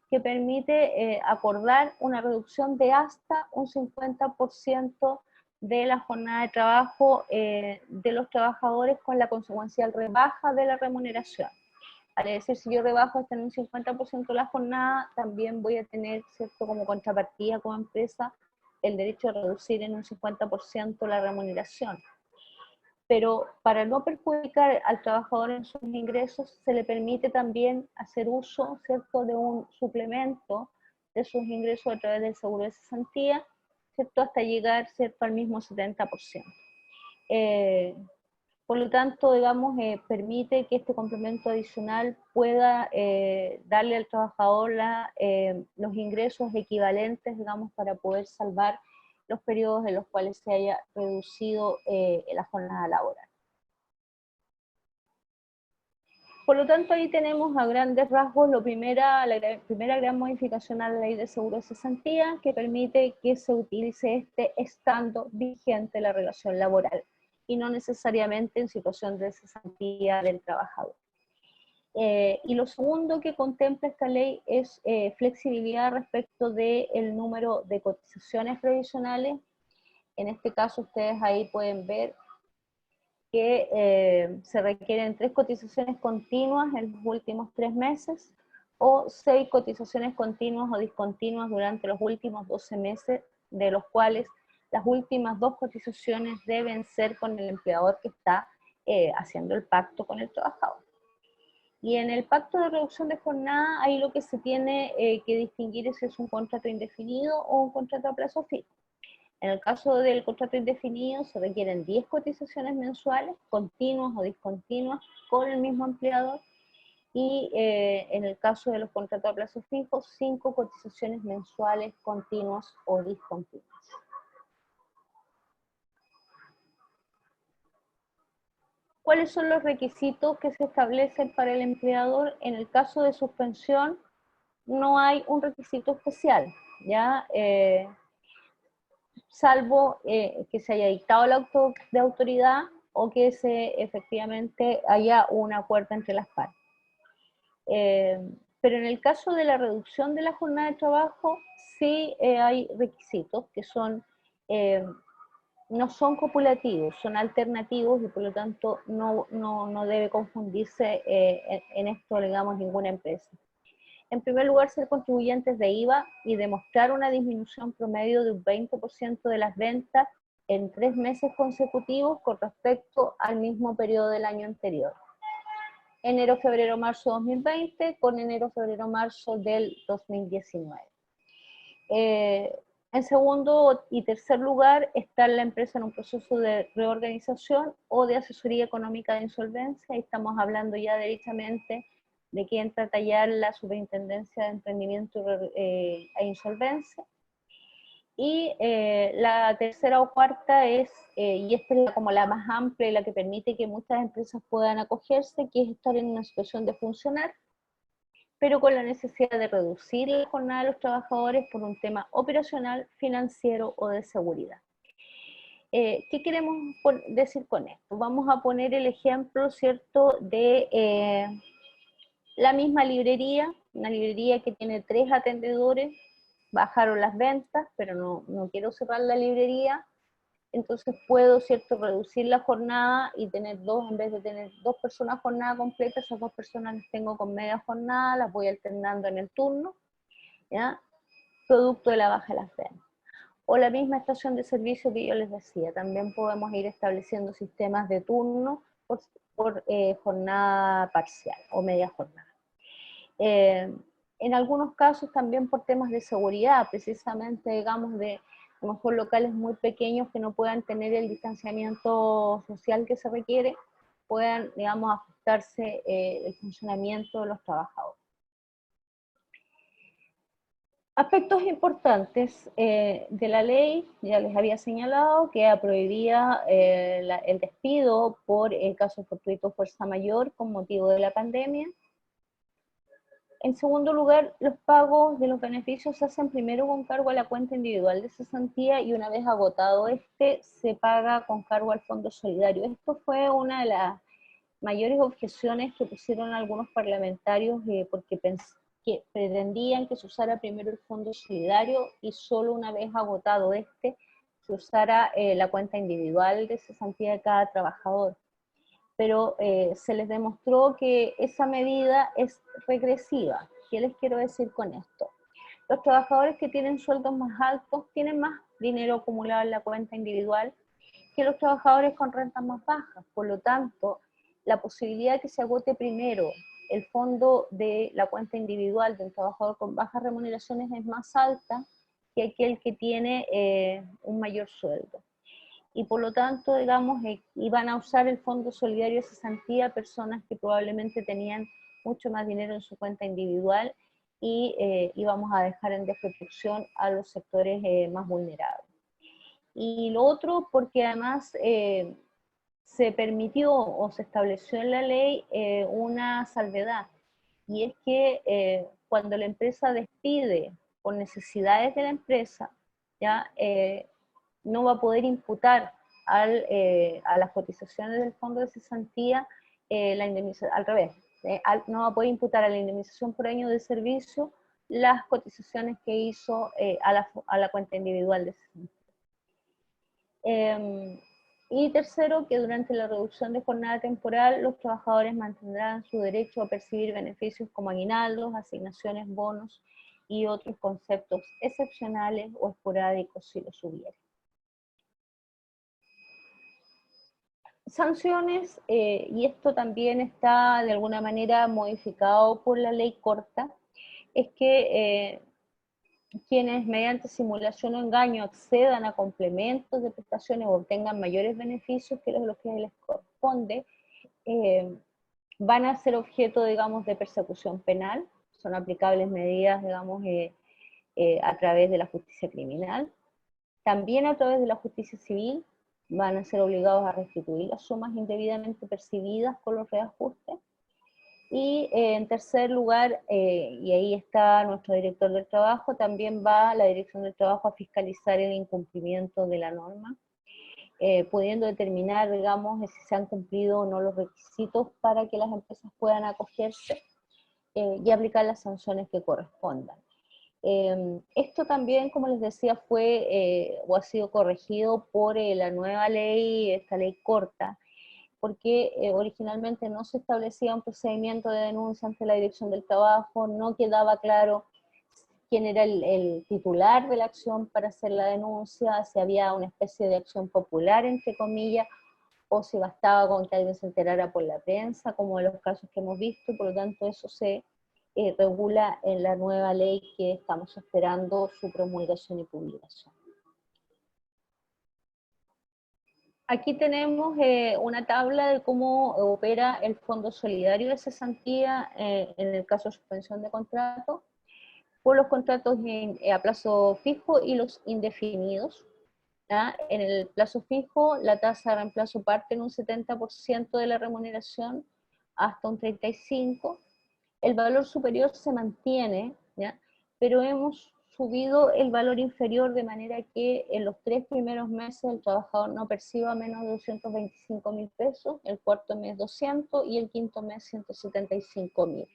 que permite acordar una reducción de hasta un 50% de la jornada de trabajo de los trabajadores con la consecuencial rebaja de la remuneración. Al decir, si yo rebajo hasta en un 50% la jornada, también voy a tener, ¿cierto?, como contrapartida como empresa, el derecho a reducir en un 50% la remuneración. Pero para no perjudicar al trabajador en sus ingresos, se le permite también hacer uso, ¿cierto?, de un suplemento de sus ingresos a través del seguro de cesantía, ¿cierto?, hasta llegar, ¿cierto?, al mismo 70%. Por lo tanto, digamos, permite que este complemento adicional pueda darle al trabajador los ingresos equivalentes, digamos, para poder salvar los periodos en los cuales se haya reducido la jornada laboral. Por lo tanto, ahí tenemos a grandes rasgos la primera gran modificación a la ley de seguro de cesantía, que permite que se utilice este estando vigente la relación laboral, y no necesariamente en situación de cesantía del trabajador. Y lo segundo que contempla esta ley es flexibilidad respecto del número de cotizaciones previsionales. En este caso ustedes ahí pueden ver que se requieren 3 cotizaciones continuas en los últimos 3 meses, o 6 cotizaciones continuas o discontinuas durante los últimos 12 meses, de los cuales las últimas 2 cotizaciones deben ser con el empleador que está haciendo el pacto con el trabajador. Y en el pacto de reducción de jornada, ahí lo que se tiene que distinguir es si es un contrato indefinido o un contrato a plazo fijo. En el caso del contrato indefinido se requieren 10 cotizaciones mensuales, continuas o discontinuas, con el mismo empleador, y en el caso de los contratos a plazo fijo, 5 cotizaciones mensuales, continuas o discontinuas. ¿Cuáles son los requisitos que se establecen para el empleador? En el caso de suspensión, no hay un requisito especial, ¿ya? Salvo que se haya dictado el auto de autoridad o que efectivamente haya un acuerdo entre las partes. Pero en el caso de la reducción de la jornada de trabajo, sí hay requisitos que son, no son copulativos, son alternativos, y por lo tanto no debe confundirse en esto, digamos, ninguna empresa. En primer lugar, ser contribuyentes de IVA y demostrar una disminución promedio de un 20% de las ventas en 3 meses consecutivos con respecto al mismo periodo del año anterior. Enero, febrero, marzo 2020 con enero, febrero, marzo del 2019. En segundo y tercer lugar, está la empresa en un proceso de reorganización o de asesoría económica de insolvencia, y estamos hablando ya derechamente de que entra a tallar la Superintendencia de Emprendimiento e Insolvencia. Y la tercera o cuarta es, y esta es como la más amplia y la que permite que muchas empresas puedan acogerse, que es estar en una situación de funcionar, pero con la necesidad de reducir la jornada de los trabajadores por un tema operacional, financiero o de seguridad. ¿Qué queremos decir con esto? Vamos a poner el ejemplo, ¿cierto?, de la misma librería, una librería que tiene 3 atendedores, bajaron las ventas, pero no quiero cerrar la librería, entonces puedo, ¿cierto?, reducir la jornada y tener 2, en vez de tener 2 personas jornada completa, esas 2 personas las tengo con media jornada, las voy alternando en el turno, ¿ya?, producto de la baja de las ventas. O la misma estación de servicio que yo les decía, también podemos ir estableciendo sistemas de turno por jornada parcial o media jornada. En algunos casos también por temas de seguridad, precisamente, digamos, de a lo mejor locales muy pequeños que no puedan tener el distanciamiento social que se requiere, puedan, digamos, ajustarse el funcionamiento de los trabajadores. Aspectos importantes de la ley, ya les había señalado que prohibía el despido por el caso fortuito fuerza mayor con motivo de la pandemia. En segundo lugar, los pagos de los beneficios se hacen primero con cargo a la cuenta individual de cesantía y una vez agotado este, se paga con cargo al Fondo Solidario. Esto fue una de las mayores objeciones que pusieron algunos parlamentarios porque que pretendían que se usara primero el Fondo Solidario y solo una vez agotado este, se usara la cuenta individual de cesantía de cada trabajador. Pero se les demostró que esa medida es regresiva. ¿Qué les quiero decir con esto? Los trabajadores que tienen sueldos más altos tienen más dinero acumulado en la cuenta individual que los trabajadores con rentas más bajas. Por lo tanto, la posibilidad de que se agote primero el fondo de la cuenta individual de un trabajador con bajas remuneraciones es más alta que aquel que tiene un mayor sueldo. Y por lo tanto, digamos, iban a usar el Fondo Solidario de Cesantía personas que probablemente tenían mucho más dinero en su cuenta individual y íbamos a dejar en desprotección a los sectores más vulnerables. Y lo otro, porque además se permitió o se estableció en la ley una salvedad, y es que cuando la empresa despide por necesidades de la empresa, ya no va a poder imputar a las cotizaciones del fondo de cesantía la indemnización, al revés, no va a poder imputar a la indemnización por año de servicio las cotizaciones que hizo a la cuenta individual de cesantía. Y tercero, que durante la reducción de jornada temporal, los trabajadores mantendrán su derecho a percibir beneficios como aguinaldos, asignaciones, bonos y otros conceptos excepcionales o esporádicos si los hubiera. Sanciones, y esto también está de alguna manera modificado por la ley corta, es que quienes mediante simulación o engaño accedan a complementos de prestaciones o obtengan mayores beneficios que los que les corresponde, van a ser objeto, digamos, de persecución penal. Son aplicables medidas, digamos, a través de la justicia criminal. También a través de la justicia civil van a ser obligados a restituir las sumas indebidamente percibidas con los reajustes. Y en tercer lugar, y ahí está nuestro director del trabajo, también va la dirección del trabajo a fiscalizar el incumplimiento de la norma, pudiendo determinar, digamos, si se han cumplido o no los requisitos para que las empresas puedan acogerse y aplicar las sanciones que correspondan. Esto también, como les decía, fue o ha sido corregido por la nueva ley, esta ley corta, porque originalmente no se establecía un procedimiento de denuncia ante la Dirección del Trabajo, no quedaba claro quién era el titular de la acción para hacer la denuncia, si había una especie de acción popular, entre comillas, o si bastaba con que alguien se enterara por la prensa, como en los casos que hemos visto. Por lo tanto eso se regula en la nueva ley que estamos esperando su promulgación y publicación. Aquí tenemos una tabla de cómo opera el Fondo Solidario de Cesantía en el caso de suspensión de contrato, por los contratos a plazo fijo y los indefinidos. ¿Ya? En el plazo fijo, la tasa de reemplazo parte en un 70% de la remuneración hasta un 35%. El valor superior se mantiene, ¿ya? Pero hemos subido el valor inferior de manera que en los 3 primeros meses el trabajador no perciba menos de 225.000 pesos, el cuarto mes 200 y el quinto mes 175.000.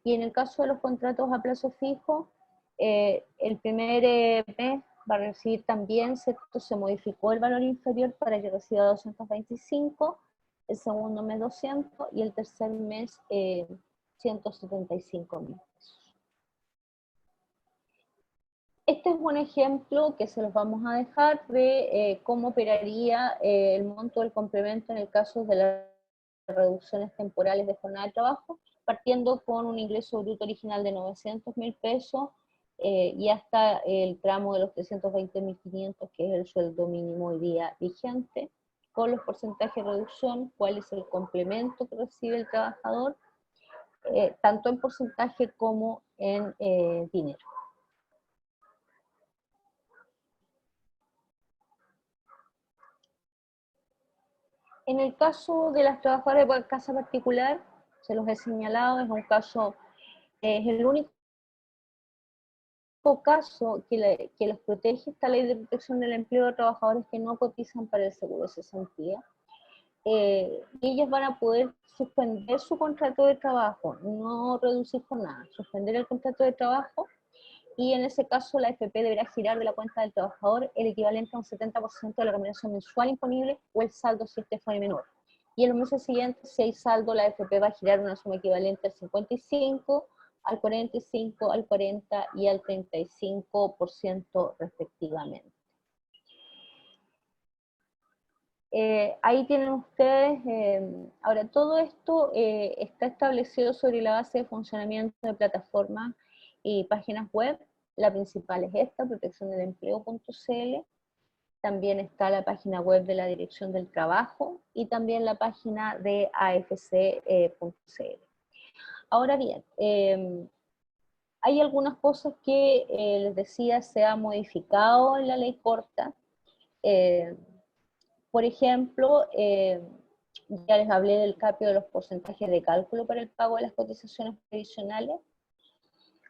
Y en el caso de los contratos a plazo fijo, el primer mes va a recibir también, ¿cierto? Se modificó el valor inferior para que reciba 225, el segundo mes 200 y el tercer mes 175.000 pesos. Este es un ejemplo que se los vamos a dejar de cómo operaría el monto del complemento en el caso de las reducciones temporales de jornada de trabajo, partiendo con un ingreso bruto original de 900.000 pesos y hasta el tramo de los 320.500, que es el sueldo mínimo hoy día vigente, con los porcentajes de reducción, cuál es el complemento que recibe el trabajador, tanto en porcentaje como en dinero. En el caso de las trabajadoras de casa particular, se los he señalado, es un caso Es el único caso que los protege esta ley de protección del empleo de trabajadores que no cotizan para el seguro de cesantía. Ellos van a poder suspender su contrato de trabajo, no reducir jornada, suspender el contrato de trabajo, y en ese caso la AFP deberá girar de la cuenta del trabajador el equivalente a un 70% de la remuneración mensual imponible o el saldo si este fuera menor. Y en los meses siguientes, si hay saldo, la AFP va a girar una suma equivalente al 55%, al 45%, al 40% y al 35% respectivamente. Ahí tienen ustedes, ahora todo esto está establecido sobre la base de funcionamiento de plataformas y páginas web. La principal es esta, protecciondelempleo.cl. También está la página web de la Dirección del Trabajo y también la página de afc.cl. Ahora bien, hay algunas cosas que les decía se ha modificado en la ley corta. Por ejemplo, ya les hablé del cambio de los porcentajes de cálculo para el pago de las cotizaciones previsionales.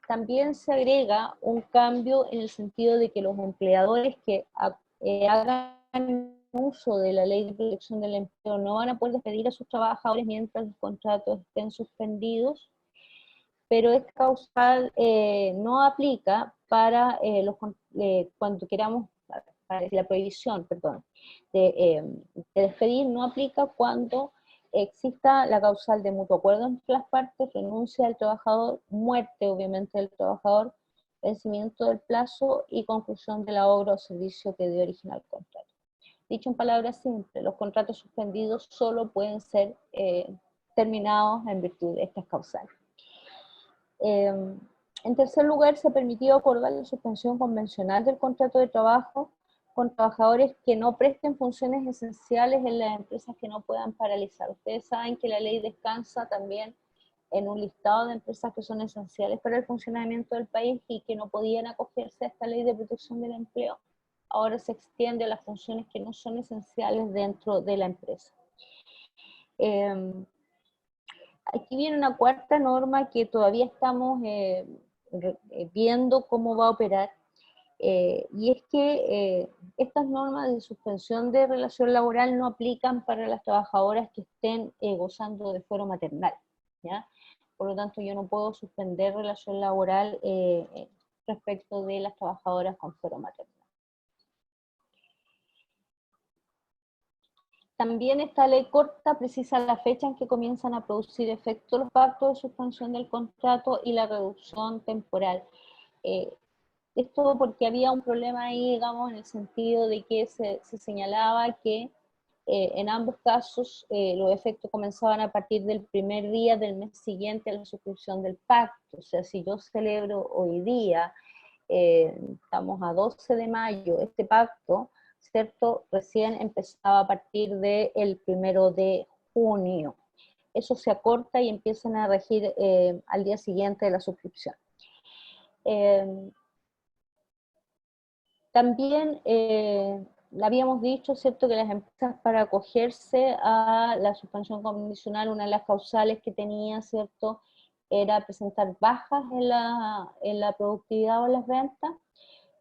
También se agrega un cambio en el sentido de que los empleadores que hagan uso de la ley de protección del empleo no van a poder despedir a sus trabajadores mientras los contratos estén suspendidos, pero esta causal no aplica para cuando queramos, para la prohibición, perdón, de despedir no aplica cuando exista la causal de mutuo acuerdo entre las partes, renuncia del trabajador, muerte obviamente del trabajador, vencimiento del plazo y conclusión de la obra o servicio que dio origen al contrato. Dicho en palabras simples, los contratos suspendidos solo pueden ser terminados en virtud de estas causales. En tercer lugar, se permitió acordar la suspensión convencional del contrato de trabajo con trabajadores que no presten funciones esenciales en las empresas que no puedan paralizar. Ustedes saben que la ley descansa también en un listado de empresas que son esenciales para el funcionamiento del país y que no podían acogerse a esta ley de protección del empleo. Ahora se extiende a las funciones que no son esenciales dentro de la empresa. Aquí viene una cuarta norma que todavía estamos viendo cómo va a operar, y es que estas normas de suspensión de relación laboral no aplican para las trabajadoras que estén gozando de fuero maternal, ¿ya? Por lo tanto, yo no puedo suspender relación laboral respecto de las trabajadoras con fuero maternal. También esta ley corta precisa la fecha en que comienzan a producir efecto los pactos de suspensión del contrato y la reducción temporal. Esto porque había un problema ahí, digamos, en el sentido de que se señalaba que en ambos casos los efectos comenzaban a partir del primer día del mes siguiente a la suscripción del pacto. O sea, si yo celebro hoy día, estamos a 12 de mayo, este pacto, ¿cierto? Recién empezaba a partir del 1 de junio. Eso se acorta y empiezan a regir al día siguiente de la suscripción. También habíamos dicho, ¿cierto?, que las empresas para acogerse a la suspensión condicional, una de las causales que tenía, ¿cierto?, era presentar bajas en la productividad o en las ventas,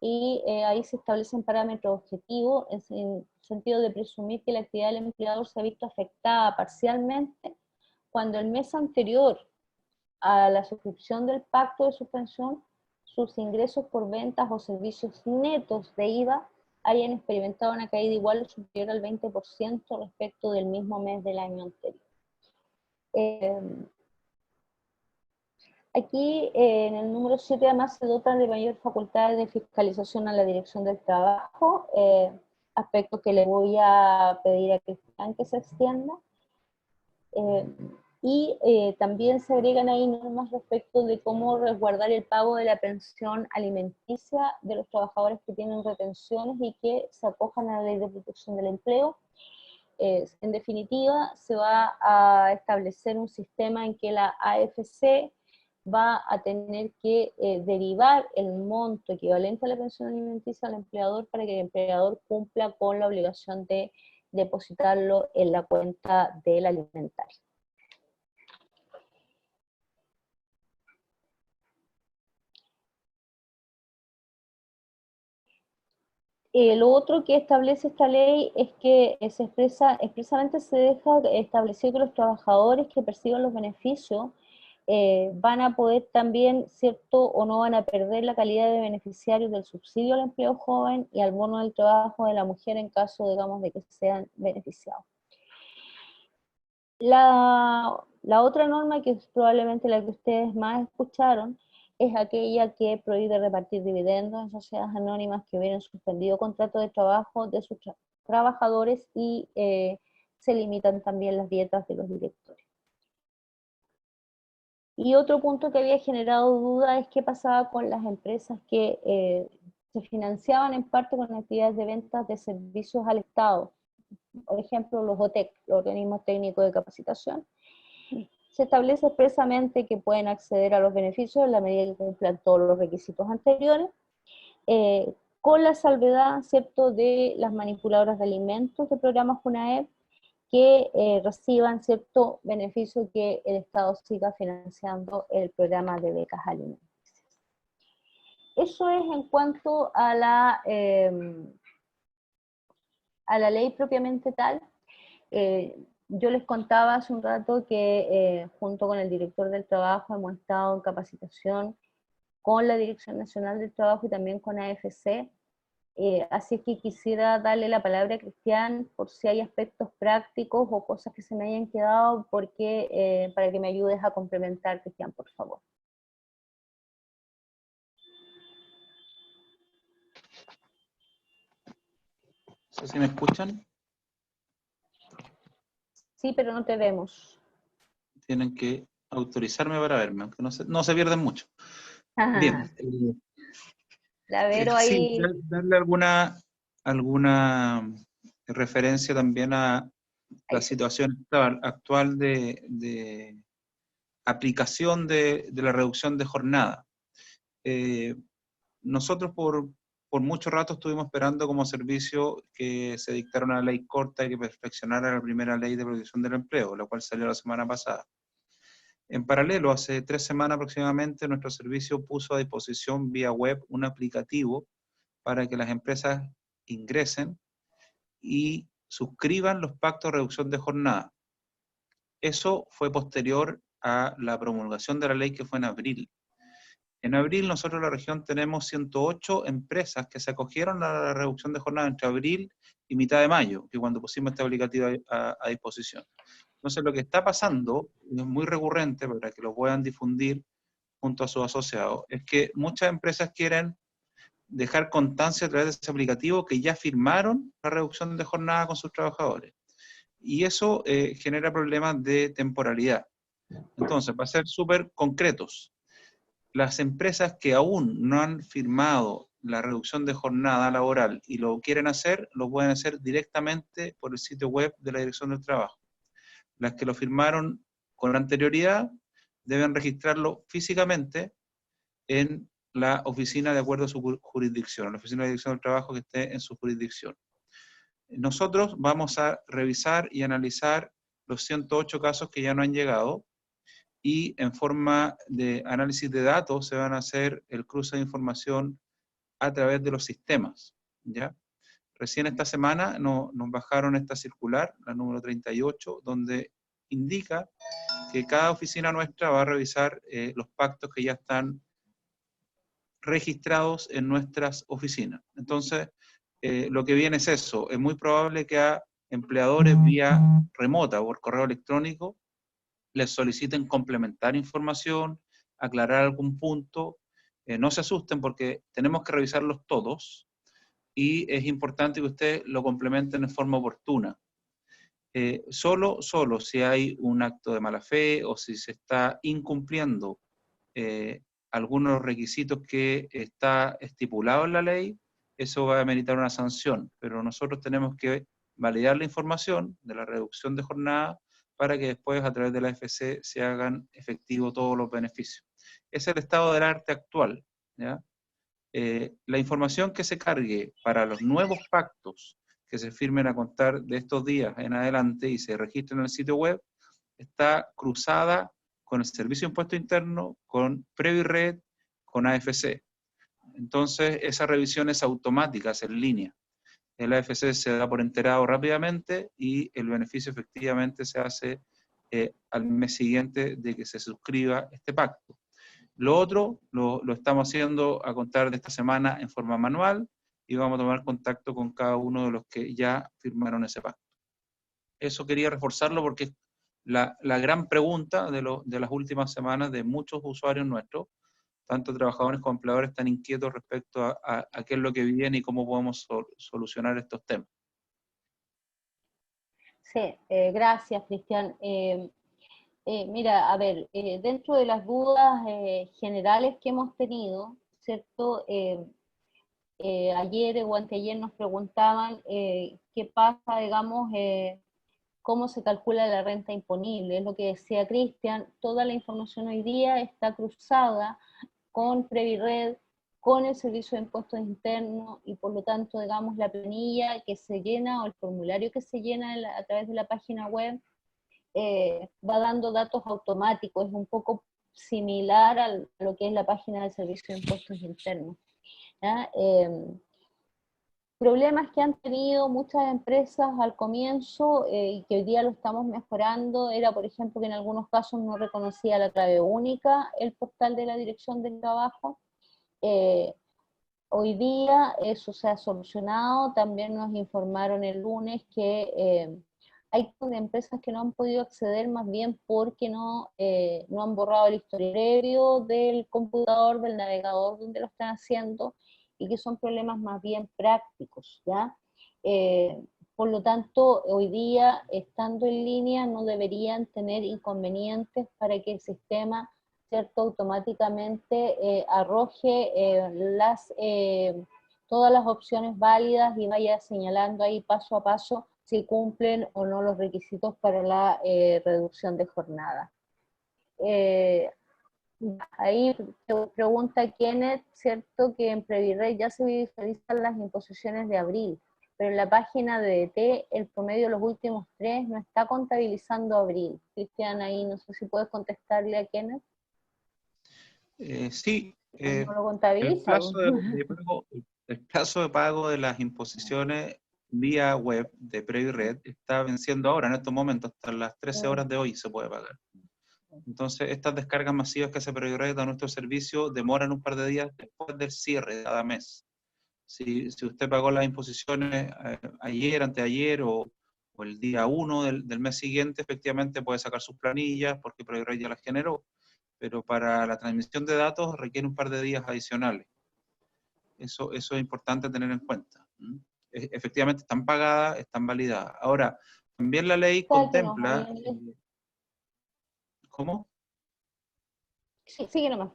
y ahí se establecen parámetros objetivos en el sentido de presumir que la actividad del empleador se ha visto afectada parcialmente cuando el mes anterior a la suscripción del pacto de suspensión sus ingresos por ventas o servicios netos de IVA hayan experimentado una caída igual o superior al 20% respecto del mismo mes del año anterior. Aquí en el número 7 además se dotan de mayor facultades de fiscalización a la Dirección del Trabajo, aspecto que le voy a pedir a Cristian que se extienda. Y también se agregan ahí normas respecto de cómo resguardar el pago de la pensión alimenticia de los trabajadores que tienen retenciones y que se acojan a la Ley de Protección del Empleo. En definitiva, se va a establecer un sistema en que la AFC va a tener que derivar el monto equivalente a la pensión alimenticia al empleador para que el empleador cumpla con la obligación de depositarlo en la cuenta del alimentario. Lo otro que establece esta ley es que expresamente se deja establecido que los trabajadores que perciban los beneficios van a poder también, ¿cierto?, o no van a perder la calidad de beneficiarios del subsidio al empleo joven y al bono del trabajo de la mujer en caso, digamos, de que sean beneficiados. La otra norma, que es probablemente la que ustedes más escucharon, es aquella que prohíbe repartir dividendos en sociedades anónimas que hubieran suspendido contrato de trabajo de sus trabajadores y se limitan también las dietas de los directores. Y otro punto que había generado duda es qué pasaba con las empresas que se financiaban en parte con actividades de ventas de servicios al Estado. Por ejemplo, los OTEC, los organismos técnicos de capacitación. Se establece expresamente que pueden acceder a los beneficios en la medida que cumplan todos los requisitos anteriores, con la salvedad, ¿cierto?, de las manipuladoras de alimentos de programas FUNAEP que reciban cierto beneficio que el Estado siga financiando el programa de becas alimenticias. Eso es en cuanto a la ley propiamente tal. Yo les contaba hace un rato que junto con el director del trabajo hemos estado en capacitación con la Dirección Nacional del Trabajo y también con AFC, así que quisiera darle la palabra a Cristian por si hay aspectos prácticos o cosas que se me hayan quedado, porque, para que me ayudes a complementar, Cristian, por favor. No sé si me escuchan. Sí, pero no te vemos. Tienen que autorizarme para verme, aunque no se pierden mucho. Bien. La Vero Sí, ahí. darle alguna referencia también a la situación actual de aplicación de la reducción de jornada. Nosotros por mucho rato estuvimos esperando como servicio que se dictara una ley corta y que perfeccionara la primera ley de protección del empleo, la cual salió la semana pasada. En paralelo, hace 3 semanas aproximadamente, nuestro servicio puso a disposición vía web un aplicativo para que las empresas ingresen y suscriban los pactos de reducción de jornada. Eso fue posterior a la promulgación de la ley, que fue en abril. En abril nosotros en la región tenemos 108 empresas que se acogieron a la reducción de jornada entre abril y mitad de mayo, que cuando pusimos este aplicativo a disposición. Entonces lo que está pasando, y es muy recurrente para que lo puedan difundir junto a sus asociados, es que muchas empresas quieren dejar constancia a través de ese aplicativo que ya firmaron la reducción de jornada con sus trabajadores. Y eso genera problemas de temporalidad. Entonces, para ser súper concretos, las empresas que aún no han firmado la reducción de jornada laboral y lo quieren hacer, lo pueden hacer directamente por el sitio web de la Dirección del Trabajo. Las que lo firmaron con anterioridad deben registrarlo físicamente en la oficina de acuerdo a su jurisdicción, la oficina de dirección del trabajo que esté en su jurisdicción. Nosotros vamos a revisar y analizar los 108 casos que ya no han llegado y en forma de análisis de datos se van a hacer el cruce de información a través de los sistemas, ¿ya? Recién esta semana nos bajaron esta circular, la número 38, donde indica que cada oficina nuestra va a revisar los pactos que ya están registrados en nuestras oficinas. Entonces, lo que viene es eso. Es muy probable que a empleadores vía remota, por correo electrónico, les soliciten complementar información, aclarar algún punto. No se asusten porque tenemos que revisarlos todos y es importante que ustedes lo complementen en forma oportuna. Solo si hay un acto de mala fe o si se está incumpliendo algunos requisitos que está estipulado en la ley, eso va a meritar una sanción, pero nosotros tenemos que validar la información de la reducción de jornada para que después a través de la AFC se hagan efectivos todos los beneficios. Ese es el estado del arte actual, ¿ya? La información que se cargue para los nuevos pactos que se firmen a contar de estos días en adelante y se registren en el sitio web, está cruzada con el Servicio de Impuesto Interno, con Previred, con AFC. Entonces, esa revisión es automática, es en línea. el AFC se da por enterado rápidamente y el beneficio efectivamente se hace al mes siguiente de que se suscriba este pacto. Lo otro lo estamos haciendo a contar de esta semana en forma manual y vamos a tomar contacto con cada uno de los que ya firmaron ese pacto. Eso quería reforzarlo porque es la gran pregunta de las últimas semanas de muchos usuarios nuestros, tanto trabajadores como empleadores, están inquietos respecto a qué es lo que viene y cómo podemos solucionar estos temas. Sí, gracias, Cristian. Mira, a ver, dentro de las dudas generales que hemos tenido, ¿cierto? Ayer o anteayer nos preguntaban qué pasa, digamos, cómo se calcula la renta imponible. Es lo que decía Cristian, toda la información hoy día está cruzada con Previred, con el Servicio de Impuestos Internos, y por lo tanto, digamos, la planilla que se llena o el formulario que se llena a través de la página web va dando datos automáticos, es un poco similar a lo que es la página del Servicio de Impuestos Internos. Problemas que han tenido muchas empresas al comienzo y que hoy día lo estamos mejorando, era por ejemplo que en algunos casos no reconocía la clave única el portal de la Dirección del Trabajo. Hoy día eso se ha solucionado. También nos informaron el lunes que hay empresas que no han podido acceder más bien porque no han borrado el historial previo del computador, del navegador donde lo están haciendo, y que son problemas más bien prácticos, ¿ya? Por lo tanto, hoy día, estando en línea, no deberían tener inconvenientes para que el sistema, ¿cierto?, automáticamente arroje todas las opciones válidas y vaya señalando ahí paso a paso si cumplen o no los requisitos para la reducción de jornada. Ahí pregunta Kenneth, ¿cierto?, que en Previred ya se visualizan las imposiciones de abril, pero en la página de DT el promedio de los últimos 3 no está contabilizando abril. Cristian, ahí no sé si puedes contestarle a Kenneth. Sí, no lo contabiliza. el plazo de pago de las imposiciones vía web de Previred está venciendo ahora, en estos momentos, hasta las 13 horas de hoy se puede pagar. Entonces, estas descargas masivas que hace Previred a nuestro servicio demoran un par de días después del cierre de cada mes. Si usted pagó las imposiciones ayer, anteayer o el día 1 del mes siguiente, efectivamente puede sacar sus planillas porque Previred ya las generó, pero para la transmisión de datos requiere un par de días adicionales. Eso es importante tener en cuenta. Efectivamente están pagadas, están validadas. Ahora, también la ley contempla... ¿Cómo? Sí, sigue nomás.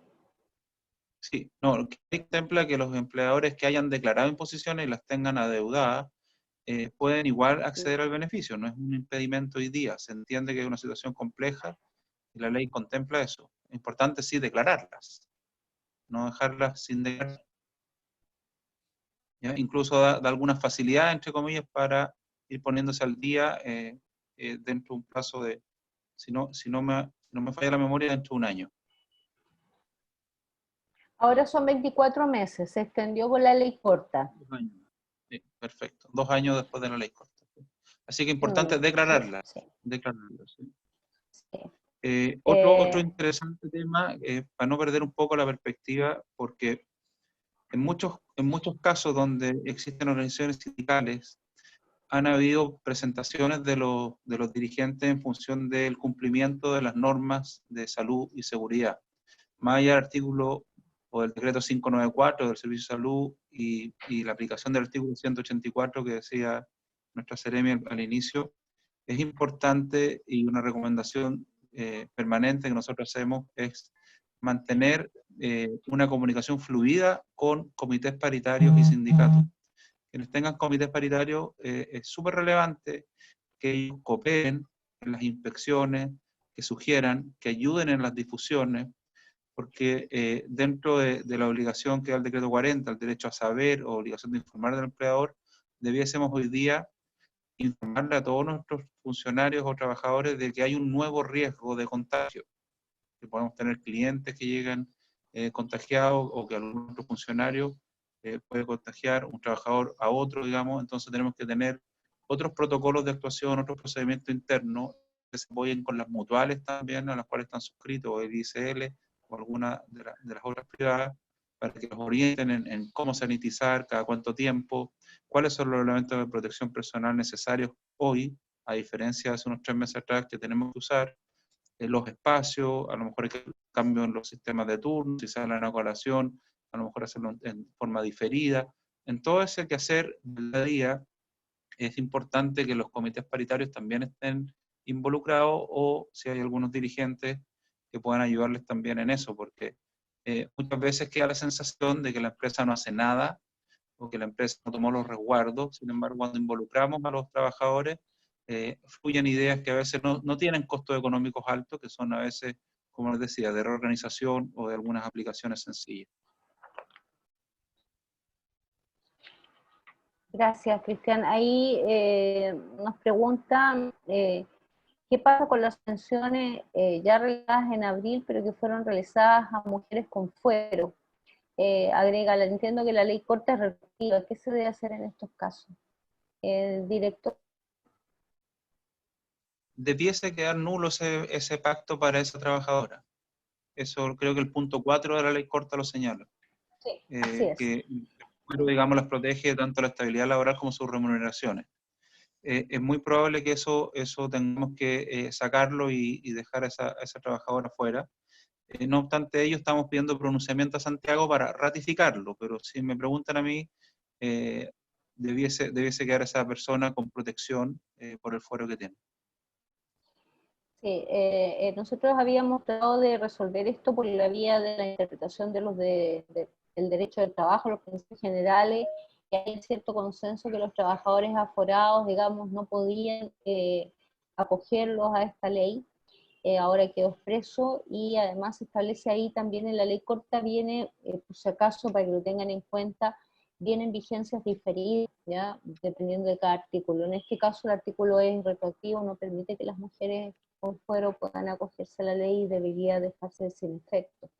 Sí, no, la ley contempla que los empleadores que hayan declarado imposiciones y las tengan adeudadas pueden igual acceder al beneficio. No es un impedimento hoy día. Se entiende que es una situación compleja y la ley contempla eso. Es importante sí declararlas, no dejarlas sin declarar. ¿Ya? Incluso da alguna facilidad, entre comillas, para ir poniéndose al día dentro de un plazo de, si no me falla la memoria, dentro de un año. Ahora son 24 meses, se extendió por la ley corta. 2 años. Sí, perfecto. 2 años después de la ley corta. Así que importante declararla. Sí. Declararla, sí. Sí. Otro interesante tema, para no perder un poco la perspectiva, porque en muchos casos donde existen organizaciones sindicales, han habido presentaciones de los dirigentes en función del cumplimiento de las normas de salud y seguridad. Más allá del artículo o del decreto 594 del Servicio de Salud y la aplicación del artículo 184 que decía nuestra Seremi al inicio, es importante y una recomendación permanente que nosotros hacemos es mantener una comunicación fluida con comités paritarios y sindicatos. Quienes tengan comités paritarios es súper relevante que ellos cooperen en las inspecciones, que sugieran, que ayuden en las difusiones, porque dentro de la obligación que da el decreto 40, el derecho a saber o obligación de informar del empleador, debiésemos hoy día informarle a todos nuestros funcionarios o trabajadores de que hay un nuevo riesgo de contagio, que podemos tener clientes que llegan contagiados o que algunos funcionarios puede contagiar un trabajador a otro, digamos, entonces tenemos que tener otros protocolos de actuación, otros procedimientos internos que se apoyen con las mutuales también, a las cuales están suscritos, o el ICL, o alguna de las otras privadas, para que los orienten en cómo sanitizar, cada cuánto tiempo, cuáles son los elementos de protección personal necesarios hoy, a diferencia de hace unos 3 meses atrás que tenemos que usar, los espacios, a lo mejor hay que cambio en los sistemas de turno, si salen a colación, a lo mejor hacerlo en forma diferida. En todo ese quehacer del día a día, es importante que los comités paritarios también estén involucrados, o si hay algunos dirigentes que puedan ayudarles también en eso, porque muchas veces queda la sensación de que la empresa no hace nada, o que la empresa no tomó los resguardos. Sin embargo, cuando involucramos a los trabajadores, fluyen ideas que a veces no tienen costos económicos altos, que son a veces, como les decía, de reorganización o de algunas aplicaciones sencillas. Gracias, Cristian. Ahí nos preguntan qué pasa con las pensiones ya realizadas en abril, pero que fueron realizadas a mujeres con fuero. Agrega, entiendo que la ley corta es retroactiva. ¿Qué se debe hacer en estos casos? Director. Debiese quedar nulo ese pacto para esa trabajadora. Eso creo que el punto 4 de la ley corta lo señala. Sí, así es. Que, digamos, las protege tanto la estabilidad laboral como sus remuneraciones. Es muy probable que eso tengamos que sacarlo y dejar a esa trabajadora fuera. No obstante ello, estamos pidiendo pronunciamiento a Santiago para ratificarlo, pero si me preguntan a mí, debiese quedar esa persona con protección por el fuero que tiene. Sí, nosotros habíamos tratado de resolver esto por la vía de la interpretación de del derecho del trabajo, los principios generales, y hay cierto consenso que los trabajadores aforados, digamos, no podían acogerlos a esta ley. Ahora quedó expreso, y además se establece ahí también en la ley corta, viene, por si acaso, para que lo tengan en cuenta, vienen vigencias diferidas, ¿ya? Dependiendo de cada artículo. En este caso el artículo es retroactivo, no permite que las mujeres con fuero puedan acogerse a la ley y debería dejarse sin efecto.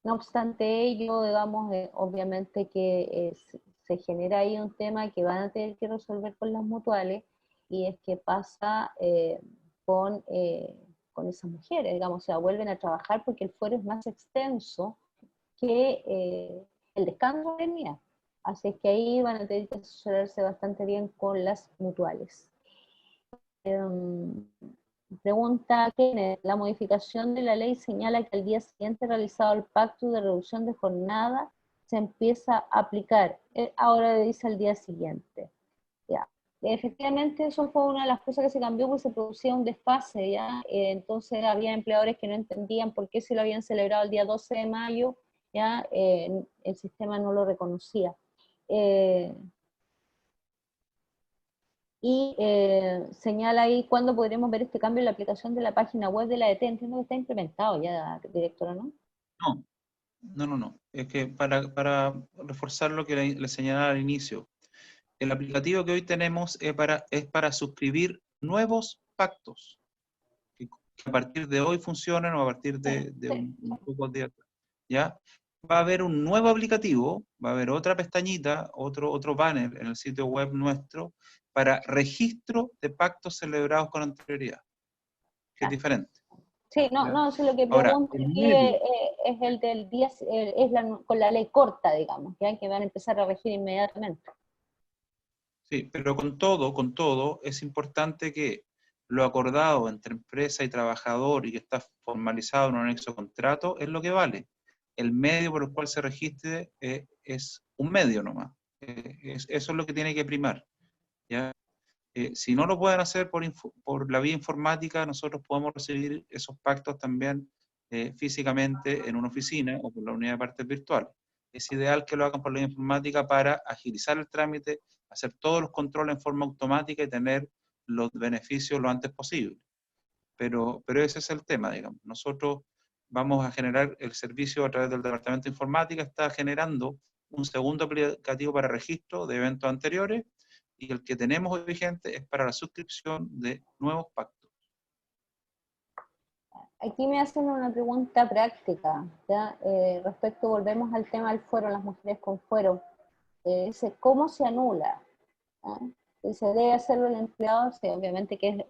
No obstante ello, digamos, obviamente que se genera ahí un tema que van a tener que resolver con las mutuales, y es que pasa con esas mujeres, digamos, o sea, vuelven a trabajar porque el fuero es más extenso que el descanso del día. Así que ahí van a tener que asesorarse bastante bien con las mutuales. Pregunta Kenneth, la modificación de la ley señala que al día siguiente realizado el pacto de reducción de jornada se empieza a aplicar. Ahora dice al día siguiente. Ya. Efectivamente, eso fue una de las cosas que se cambió, porque se producía un desfase, ¿ya? Entonces había empleadores que no entendían por qué si lo habían celebrado el día 12 de mayo, ¿ya? El sistema no lo reconocía. Y señala ahí cuándo podremos ver este cambio en la aplicación de la página web de la ET. Entiendo que está implementado ya, directora, ¿no? No. Es que para reforzar lo que le señalaba al inicio, el aplicativo que hoy tenemos es para suscribir nuevos pactos, que a partir de hoy funcionan, o a partir de un pocos días, ¿ya? Va a haber un nuevo aplicativo, va a haber otra pestañita, otro banner en el sitio web nuestro, para registro de pactos celebrados con anterioridad, que es diferente. Sí, no, si lo que pregunto aquí es el del día, con la ley corta, digamos, ¿ya? Que van a empezar a regir inmediatamente. Sí, pero con todo, es importante que lo acordado entre empresa y trabajador y que está formalizado en un anexo contrato es lo que vale. El medio por el cual se registre es un medio nomás. Eso es lo que tiene que primar, ¿ya? Si no lo pueden hacer por la vía informática, nosotros podemos recibir esos pactos también físicamente en una oficina o por la unidad de partes virtual. Es ideal que lo hagan por la vía informática para agilizar el trámite, hacer todos los controles en forma automática y tener los beneficios lo antes posible. Pero ese es el tema, digamos. Nosotros vamos a generar el servicio a través del Departamento de Informática, está generando un segundo aplicativo para registro de eventos anteriores, y el que tenemos hoy vigente es para la suscripción de nuevos pactos. Aquí me hacen una pregunta práctica, ¿ya? Volvemos al tema del fuero, las mujeres con fuero. Dice, ¿cómo se anula? ¿Ah? Dice, ¿debe hacerlo el empleado? Sí, obviamente que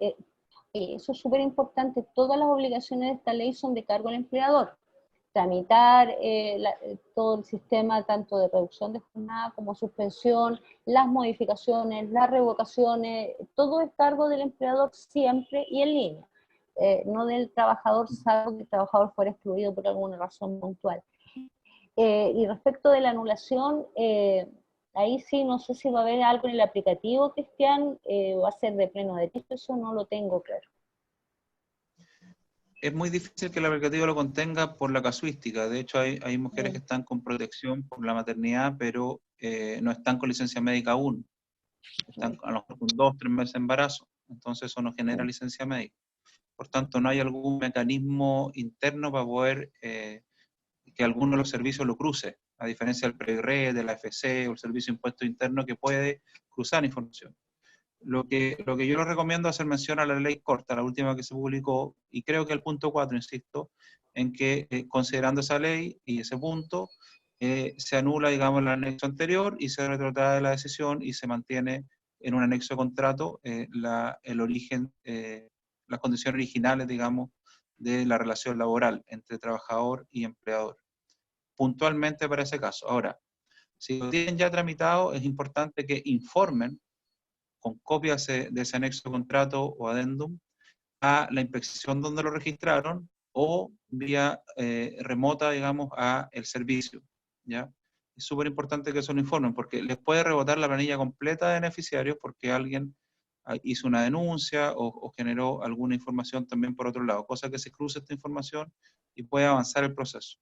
eso es súper importante. Todas las obligaciones de esta ley son de cargo del empleador. Tramitar todo el sistema, tanto de reducción de jornada como suspensión, las modificaciones, las revocaciones, todo es cargo del empleador siempre y en línea. No del trabajador, salvo que el trabajador fuera excluido por alguna razón puntual. Y respecto de la anulación, ahí sí no sé si va a haber algo en el aplicativo, Cristian, va a ser de pleno derecho, eso no lo tengo claro. Es muy difícil que el aplicativo lo contenga por la casuística. De hecho, hay mujeres que están con protección por la maternidad, pero no están con licencia médica aún. Están a lo mejor con 2 o 3 meses de embarazo. Entonces eso no genera licencia médica. Por tanto, no hay algún mecanismo interno para poder que alguno de los servicios lo cruce, a diferencia del PREGRE, de la FC o el Servicio de Impuesto Interno que puede cruzar información. Lo que yo les recomiendo es hacer mención a la ley corta, la última que se publicó, y creo que el punto 4, insisto, en que considerando esa ley y ese punto, se anula, digamos, el anexo anterior y se retrotrae la decisión y se mantiene en un anexo de contrato el origen, las condiciones originales, digamos, de la relación laboral entre trabajador y empleador, puntualmente para ese caso. Ahora, si lo tienen ya tramitado, es importante que informen con copias de ese anexo de contrato o adendum a la inspección donde lo registraron o vía remota, digamos, a el servicio, ¿ya? Es súper importante que eso lo informen porque les puede rebotar la planilla completa de beneficiarios porque alguien hizo una denuncia o generó alguna información también por otro lado, cosa que se cruce esta información y puede avanzar el proceso.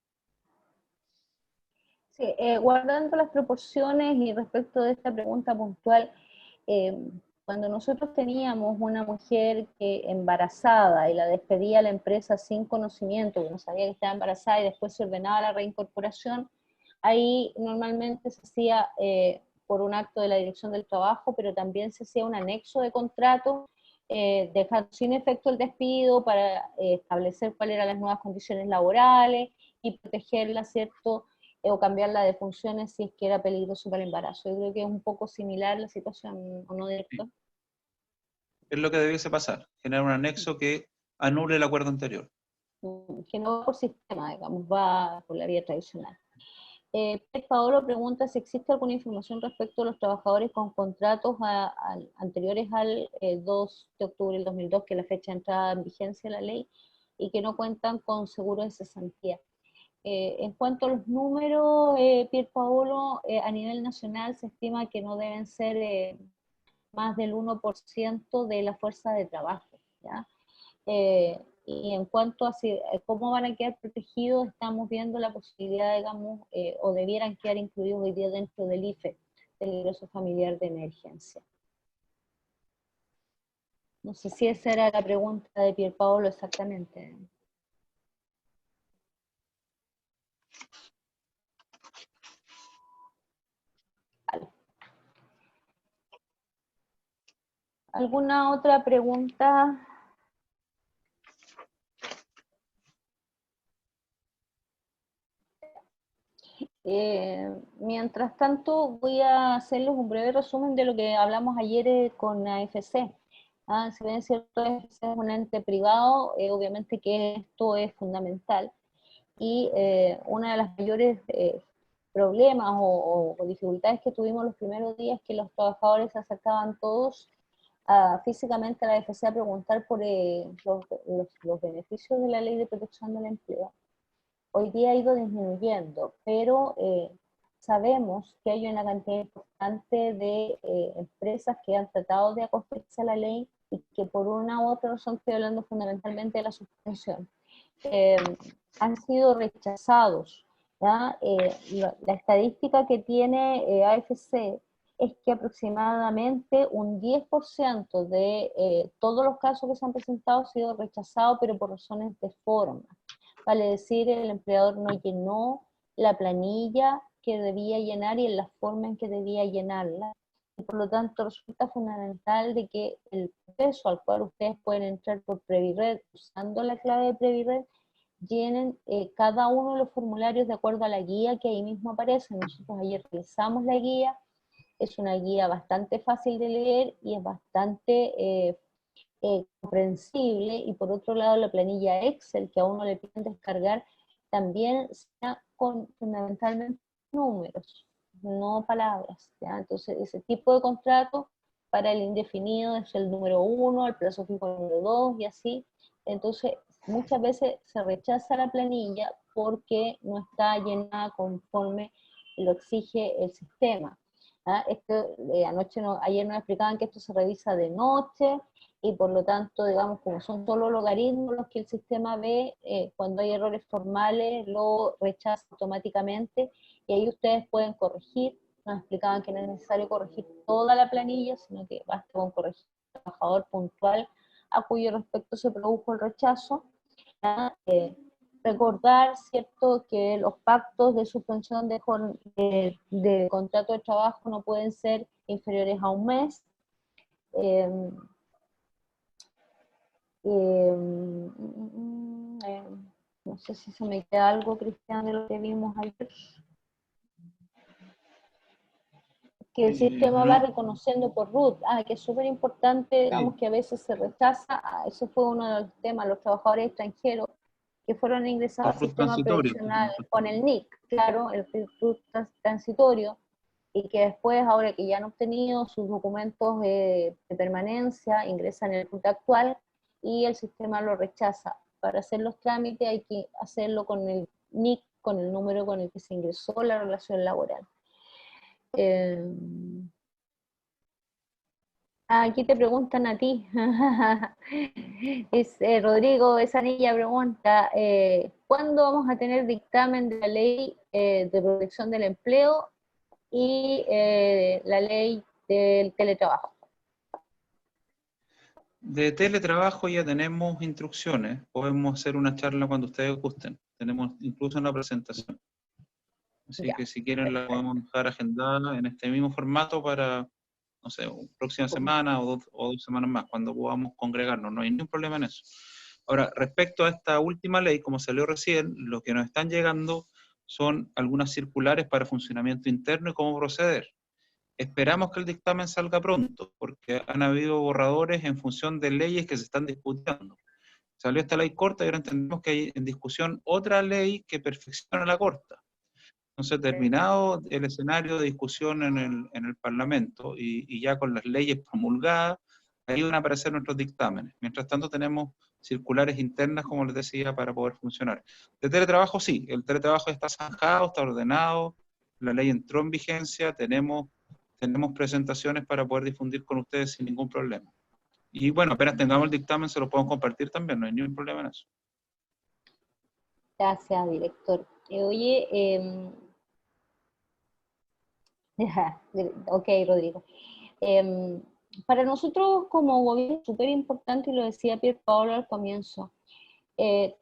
Sí, guardando las proporciones y respecto de esta pregunta puntual, cuando nosotros teníamos una mujer embarazada y la despedía a la empresa sin conocimiento, que no sabía que estaba embarazada y después se ordenaba la reincorporación, ahí normalmente se hacía por un acto de la Dirección del Trabajo, pero también se hacía un anexo de contrato, dejando sin efecto el despido para establecer cuáles eran las nuevas condiciones laborales y protegerla, ¿cierto?, o cambiarla de funciones si es que era peligroso para el embarazo. Yo creo que es un poco similar la situación, ¿o no, director? Es lo que debiese pasar, generar un anexo que anule el acuerdo anterior. Que no va por sistema, digamos, va por la vía tradicional. Paolo pregunta si existe alguna información respecto a los trabajadores con contratos anteriores al 2 de octubre del 2002, que es la fecha de entrada en vigencia de la ley, y que no cuentan con seguro de cesantía. En cuanto a los números, Pierpaolo, a nivel nacional se estima que no deben ser más del 1% de la fuerza de trabajo, ¿ya? Y en cuanto a cómo van a quedar protegidos, estamos viendo la posibilidad, digamos, o debieran quedar incluidos hoy día dentro del IFE, del ingreso familiar de emergencia. No sé si esa era la pregunta de Pierpaolo exactamente. Vale. ¿Alguna otra pregunta? Mientras tanto, voy a hacerles un breve resumen de lo que hablamos ayer con AFC. Si bien es cierto, AFC es un ente privado, obviamente que esto es fundamental. Y una de las mayores problemas o dificultades que tuvimos los primeros días es que los trabajadores se acercaban todos físicamente a la AFC a preguntar por los beneficios de la Ley de Protección del Empleo. Hoy día ha ido disminuyendo, pero sabemos que hay una cantidad importante de empresas que han tratado de acostarse a la ley y que por una u otra razón, estoy hablando fundamentalmente de la suspensión, han sido rechazados. La estadística que tiene AFC es que aproximadamente un 10% de todos los casos que se han presentado han sido rechazados, pero por razones de forma. Vale decir, el empleador no llenó la planilla que debía llenar y en la forma en que debía llenarla. y por lo tanto resulta fundamental de que el proceso al cual ustedes pueden entrar por Previred usando la clave de Previred llenen cada uno de los formularios de acuerdo a la guía que ahí mismo aparece. Nosotros ayer revisamos la guía, es una guía bastante fácil de leer y es bastante comprensible, y por otro lado la planilla Excel que a uno le piden descargar también está con fundamentalmente números, no palabras, ¿ya? Entonces ese tipo de contrato para el indefinido es el número 1, el plazo fijo el número 2 y así. Entonces muchas veces se rechaza la planilla porque no está llenada conforme lo exige el sistema. ¿Ah? Ayer nos explicaban que esto se revisa de noche, y por lo tanto, digamos, como son solo logaritmos los que el sistema ve, cuando hay errores formales lo rechaza automáticamente, y ahí ustedes pueden corregir. Nos explicaban que no es necesario corregir toda la planilla, sino que basta con corregir el trabajador puntual a cuyo respecto se produjo el rechazo. Recordar, ¿cierto?, que los pactos de suspensión de contrato de trabajo no pueden ser inferiores a un mes. No sé si se me queda algo, Cristian, de lo que vimos ayer. Que el sistema va reconociendo por RUT, que es súper importante, digamos, que a veces se rechaza. Eso fue uno de los temas, los trabajadores extranjeros que fueron ingresados al sistema previsional con el NIC, claro, el RUT transitorio, y que después, ahora que ya han obtenido sus documentos de permanencia, ingresan en el RUT actual y el sistema lo rechaza. Para hacer los trámites hay que hacerlo con el NIC, con el número con el que se ingresó la relación laboral. Aquí te preguntan a ti. Rodrigo Esanilla pregunta, ¿cuándo vamos a tener dictamen de la ley de protección del empleo y la ley del teletrabajo? De teletrabajo ya tenemos instrucciones, podemos hacer una charla cuando ustedes gusten, tenemos incluso una presentación. Así que si quieren la podemos dejar agendada en este mismo formato para, no sé, próxima semana o dos semanas más, cuando podamos congregarnos, no hay ningún problema en eso. Ahora, respecto a esta última ley, como salió recién, lo que nos están llegando son algunas circulares para funcionamiento interno y cómo proceder. Esperamos que el dictamen salga pronto, porque han habido borradores en función de leyes que se están discutiendo. Salió esta ley corta y ahora entendemos que hay en discusión otra ley que perfecciona la corta. Entonces, terminado el escenario de discusión en el Parlamento y ya con las leyes promulgadas, ahí van a aparecer nuestros dictámenes. Mientras tanto, tenemos circulares internas, como les decía, para poder funcionar. De teletrabajo, sí, el teletrabajo está zanjado, está ordenado, la ley entró en vigencia, tenemos presentaciones para poder difundir con ustedes sin ningún problema. Y bueno, apenas tengamos el dictamen, se lo podemos compartir también, no hay ningún problema en eso. Gracias, director. Oye, ok, Rodrigo. Para nosotros como gobierno es súper importante, y lo decía Pierpaolo al comienzo,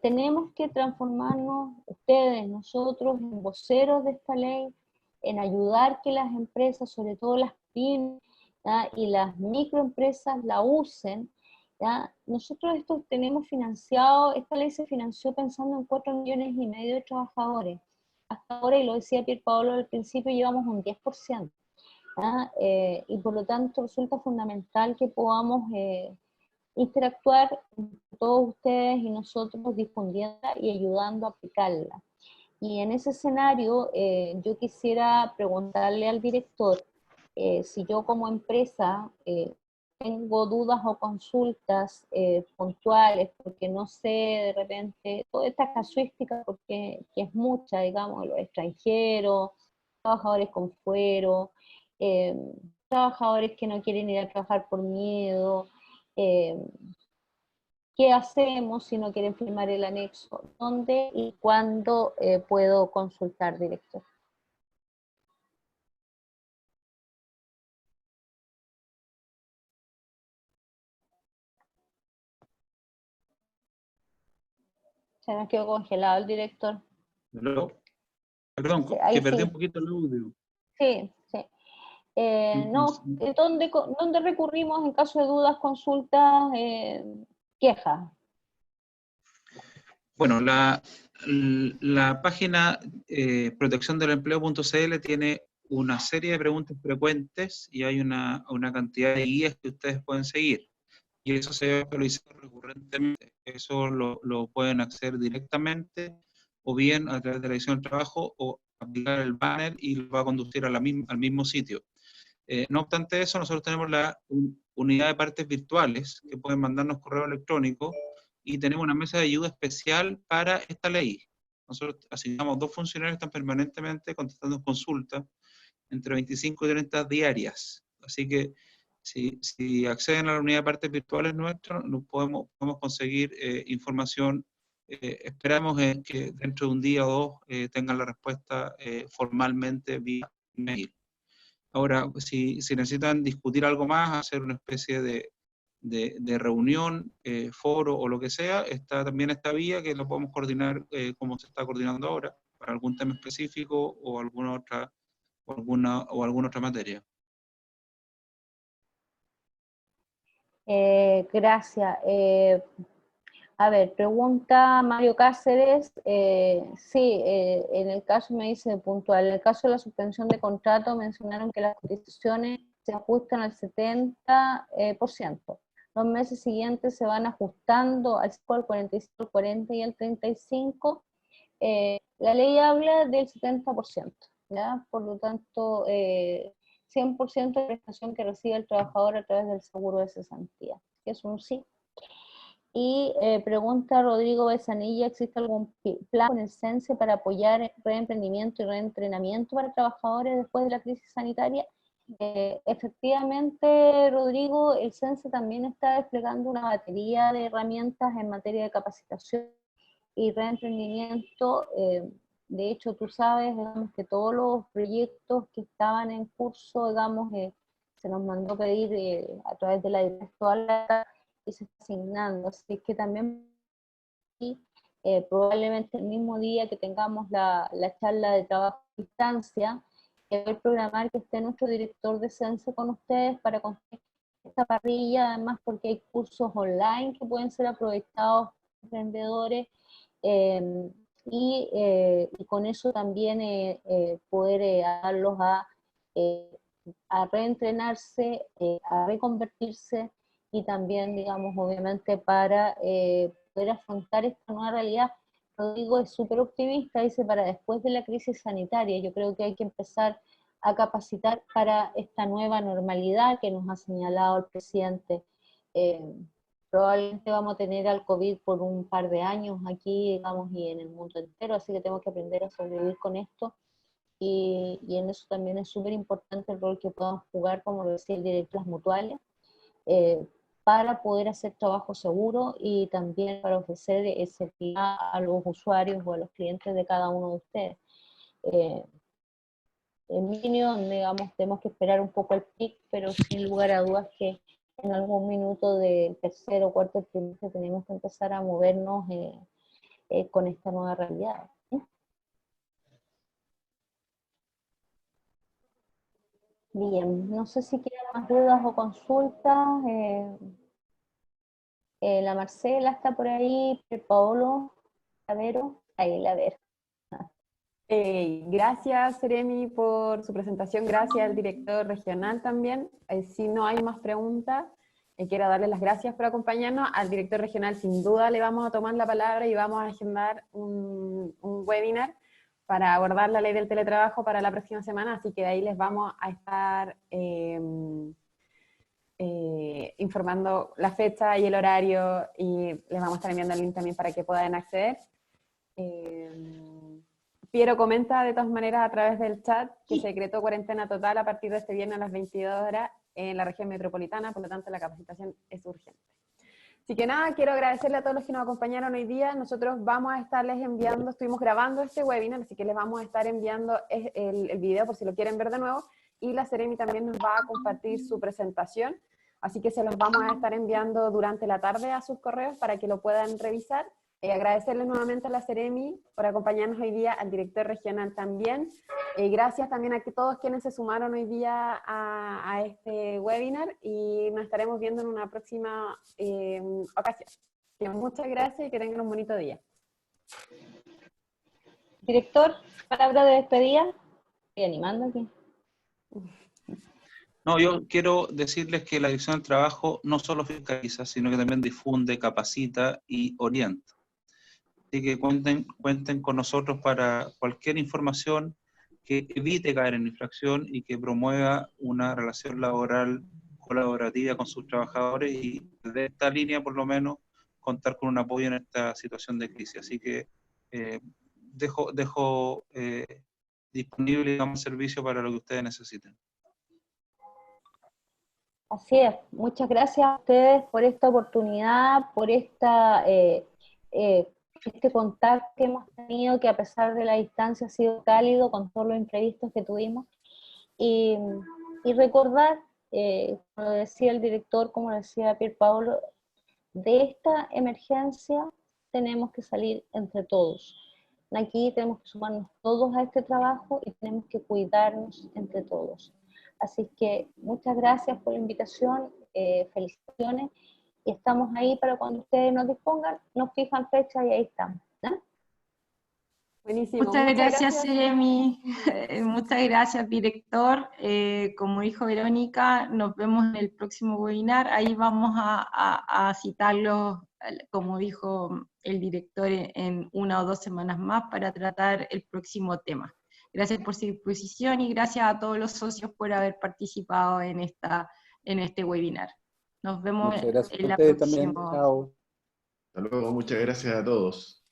tenemos que transformarnos, ustedes, nosotros, en voceros de esta ley, en ayudar que las empresas, sobre todo las pymes, ¿ya?, y las microempresas la usen. ¿Ya? Nosotros esto tenemos financiado, esta ley se financió pensando en 4,5 millones de trabajadores. Hasta ahora, y lo decía Pierpaolo al principio, llevamos un 10%. Y por lo tanto resulta fundamental que podamos interactuar con todos ustedes y nosotros difundiéndola y ayudando a aplicarla. Y en ese escenario yo quisiera preguntarle al director si yo como empresa tengo dudas o consultas puntuales, porque no sé de repente toda esta casuística, porque que es mucha, digamos, los extranjeros, trabajadores con fuero, trabajadores que no quieren ir a trabajar por miedo. ¿Qué hacemos si no quieren firmar el anexo? ¿Dónde y cuándo puedo consultar, director? Se nos quedó congelado el director. Perdón, Sí, que ahí perdí sí. un poquito el audio. Sí, sí. No, ¿dónde recurrimos en caso de dudas, consultas, quejas? Bueno, la página protecciondelempleo.cl tiene una serie de preguntas frecuentes y hay una cantidad de guías que ustedes pueden seguir. Y eso se debe actualizar recurrentemente. Eso lo pueden acceder directamente o bien a través de la dirección del trabajo o aplicar el banner y lo va a conducir al mismo sitio. No obstante eso, nosotros tenemos la unidad de partes virtuales que pueden mandarnos correo electrónico y tenemos una mesa de ayuda especial para esta ley. Nosotros asignamos 2 funcionarios que están permanentemente contestando consultas entre 25 y 30 diarias. Así que si acceden a la unidad de partes virtuales nuestra, podemos conseguir información. Esperamos que dentro de un día o 2 tengan la respuesta formalmente vía mail. Ahora, si necesitan discutir algo más, hacer una especie de reunión, foro o lo que sea, está también esta vía que lo podemos coordinar como se está coordinando ahora, para algún tema específico o alguna otra materia. Gracias. A ver, pregunta Mario Cáceres. Sí, en el caso me dice puntual, en el caso de la suspensión de contrato mencionaron que las cotizaciones se ajustan al 70%. Los meses siguientes se van ajustando al 45, al 40 y al 35%. La ley habla del 70%, ¿ya? Por lo tanto, 100% de prestación que recibe el trabajador a través del seguro de cesantía, que es un sí. Y pregunta Rodrigo Besanilla, ¿existe algún plan con el CENSE para apoyar el reemprendimiento y reentrenamiento para trabajadores después de la crisis sanitaria? Efectivamente, Rodrigo, el CENSE también está desplegando una batería de herramientas en materia de capacitación y reemprendimiento. De hecho, tú sabes, digamos, que todos los proyectos que estaban en curso, digamos, se nos mandó pedir a través de la directora y se está asignando, así que también probablemente el mismo día que tengamos la charla de trabajo a distancia, el programar que esté nuestro director de CENSE con ustedes para construir esta parrilla, además porque hay cursos online que pueden ser aprovechados por emprendedores, y con eso también poder darlos a reentrenarse, a reconvertirse, y también, digamos, obviamente para poder afrontar esta nueva realidad. Rodrigo es súper optimista, dice, para después de la crisis sanitaria. Yo creo que hay que empezar a capacitar para esta nueva normalidad que nos ha señalado el presidente. Probablemente vamos a tener al COVID por un par de años aquí, digamos, y en el mundo entero, así que tenemos que aprender a sobrevivir con esto. Y en eso también es súper importante el rol que podamos jugar, como lo decía el director, las mutuales, para poder hacer trabajo seguro y también para ofrecer seguridad a los usuarios o a los clientes de cada uno de ustedes. En mi opinión, digamos, tenemos que esperar un poco el pic, pero sin lugar a dudas que en algún minuto del tercer o cuarto trimestre tenemos que empezar a movernos con esta nueva realidad. Bien, no sé si quieren más dudas o consultas. La Marcela está por ahí, el Paolo, Lavero, ahí la ver. Gracias, Seremi, por su presentación. Gracias al director regional también. Si no hay más preguntas, quiero darle las gracias por acompañarnos. Al director regional, sin duda, le vamos a tomar la palabra y vamos a agendar un webinar para abordar la ley del teletrabajo para la próxima semana, así que de ahí les vamos a estar informando la fecha y el horario, y les vamos a estar enviando el link también para que puedan acceder. Piero comenta de todas maneras a través del chat que se decretó cuarentena total a partir de este viernes a las 22 horas en la región metropolitana, por lo tanto la capacitación es urgente. Así que nada, quiero agradecerle a todos los que nos acompañaron hoy día. Nosotros vamos a estarles enviando, estuvimos grabando este webinar, así que les vamos a estar enviando el video por si lo quieren ver de nuevo, y la Seremi también nos va a compartir su presentación, así que se los vamos a estar enviando durante la tarde a sus correos para que lo puedan revisar. Agradecerles nuevamente a la Seremi por acompañarnos hoy día, al director regional también. Gracias también a todos quienes se sumaron hoy día a este webinar y nos estaremos viendo en una próxima ocasión. Muchas gracias y que tengan un bonito día. Director, palabra de despedida. Estoy animando aquí. No, yo quiero decirles que la Dirección del Trabajo no solo fiscaliza, sino que también difunde, capacita y orienta. Así que cuenten con nosotros para cualquier información que evite caer en infracción y que promueva una relación laboral colaborativa con sus trabajadores y de esta línea, por lo menos, contar con un apoyo en esta situación de crisis. Así que dejo disponible, digamos, servicio para lo que ustedes necesiten. Así es, muchas gracias a ustedes por esta oportunidad, por este contacto que hemos tenido, que a pesar de la distancia ha sido cálido con todos los imprevistos que tuvimos. Y recordar, como decía el director, como decía Pierpaolo, de esta emergencia tenemos que salir entre todos. Aquí tenemos que sumarnos todos a este trabajo y tenemos que cuidarnos entre todos. Así que muchas gracias por la invitación, felicitaciones, y estamos ahí para cuando ustedes nos dispongan, nos fijan fecha y ahí estamos. ¿No? Buenísimo. Muchas gracias, Seremi. Muchas gracias, director. Como dijo Verónica, nos vemos en el próximo webinar. Ahí vamos a citarlos, como dijo el director, en 1 o 2 semanas más para tratar el próximo tema. Gracias por su disposición y gracias a todos los socios por haber participado en este webinar. Nos vemos Muchas gracias en a la ustedes próxima. también. Chao. Hasta luego, muchas gracias a todos.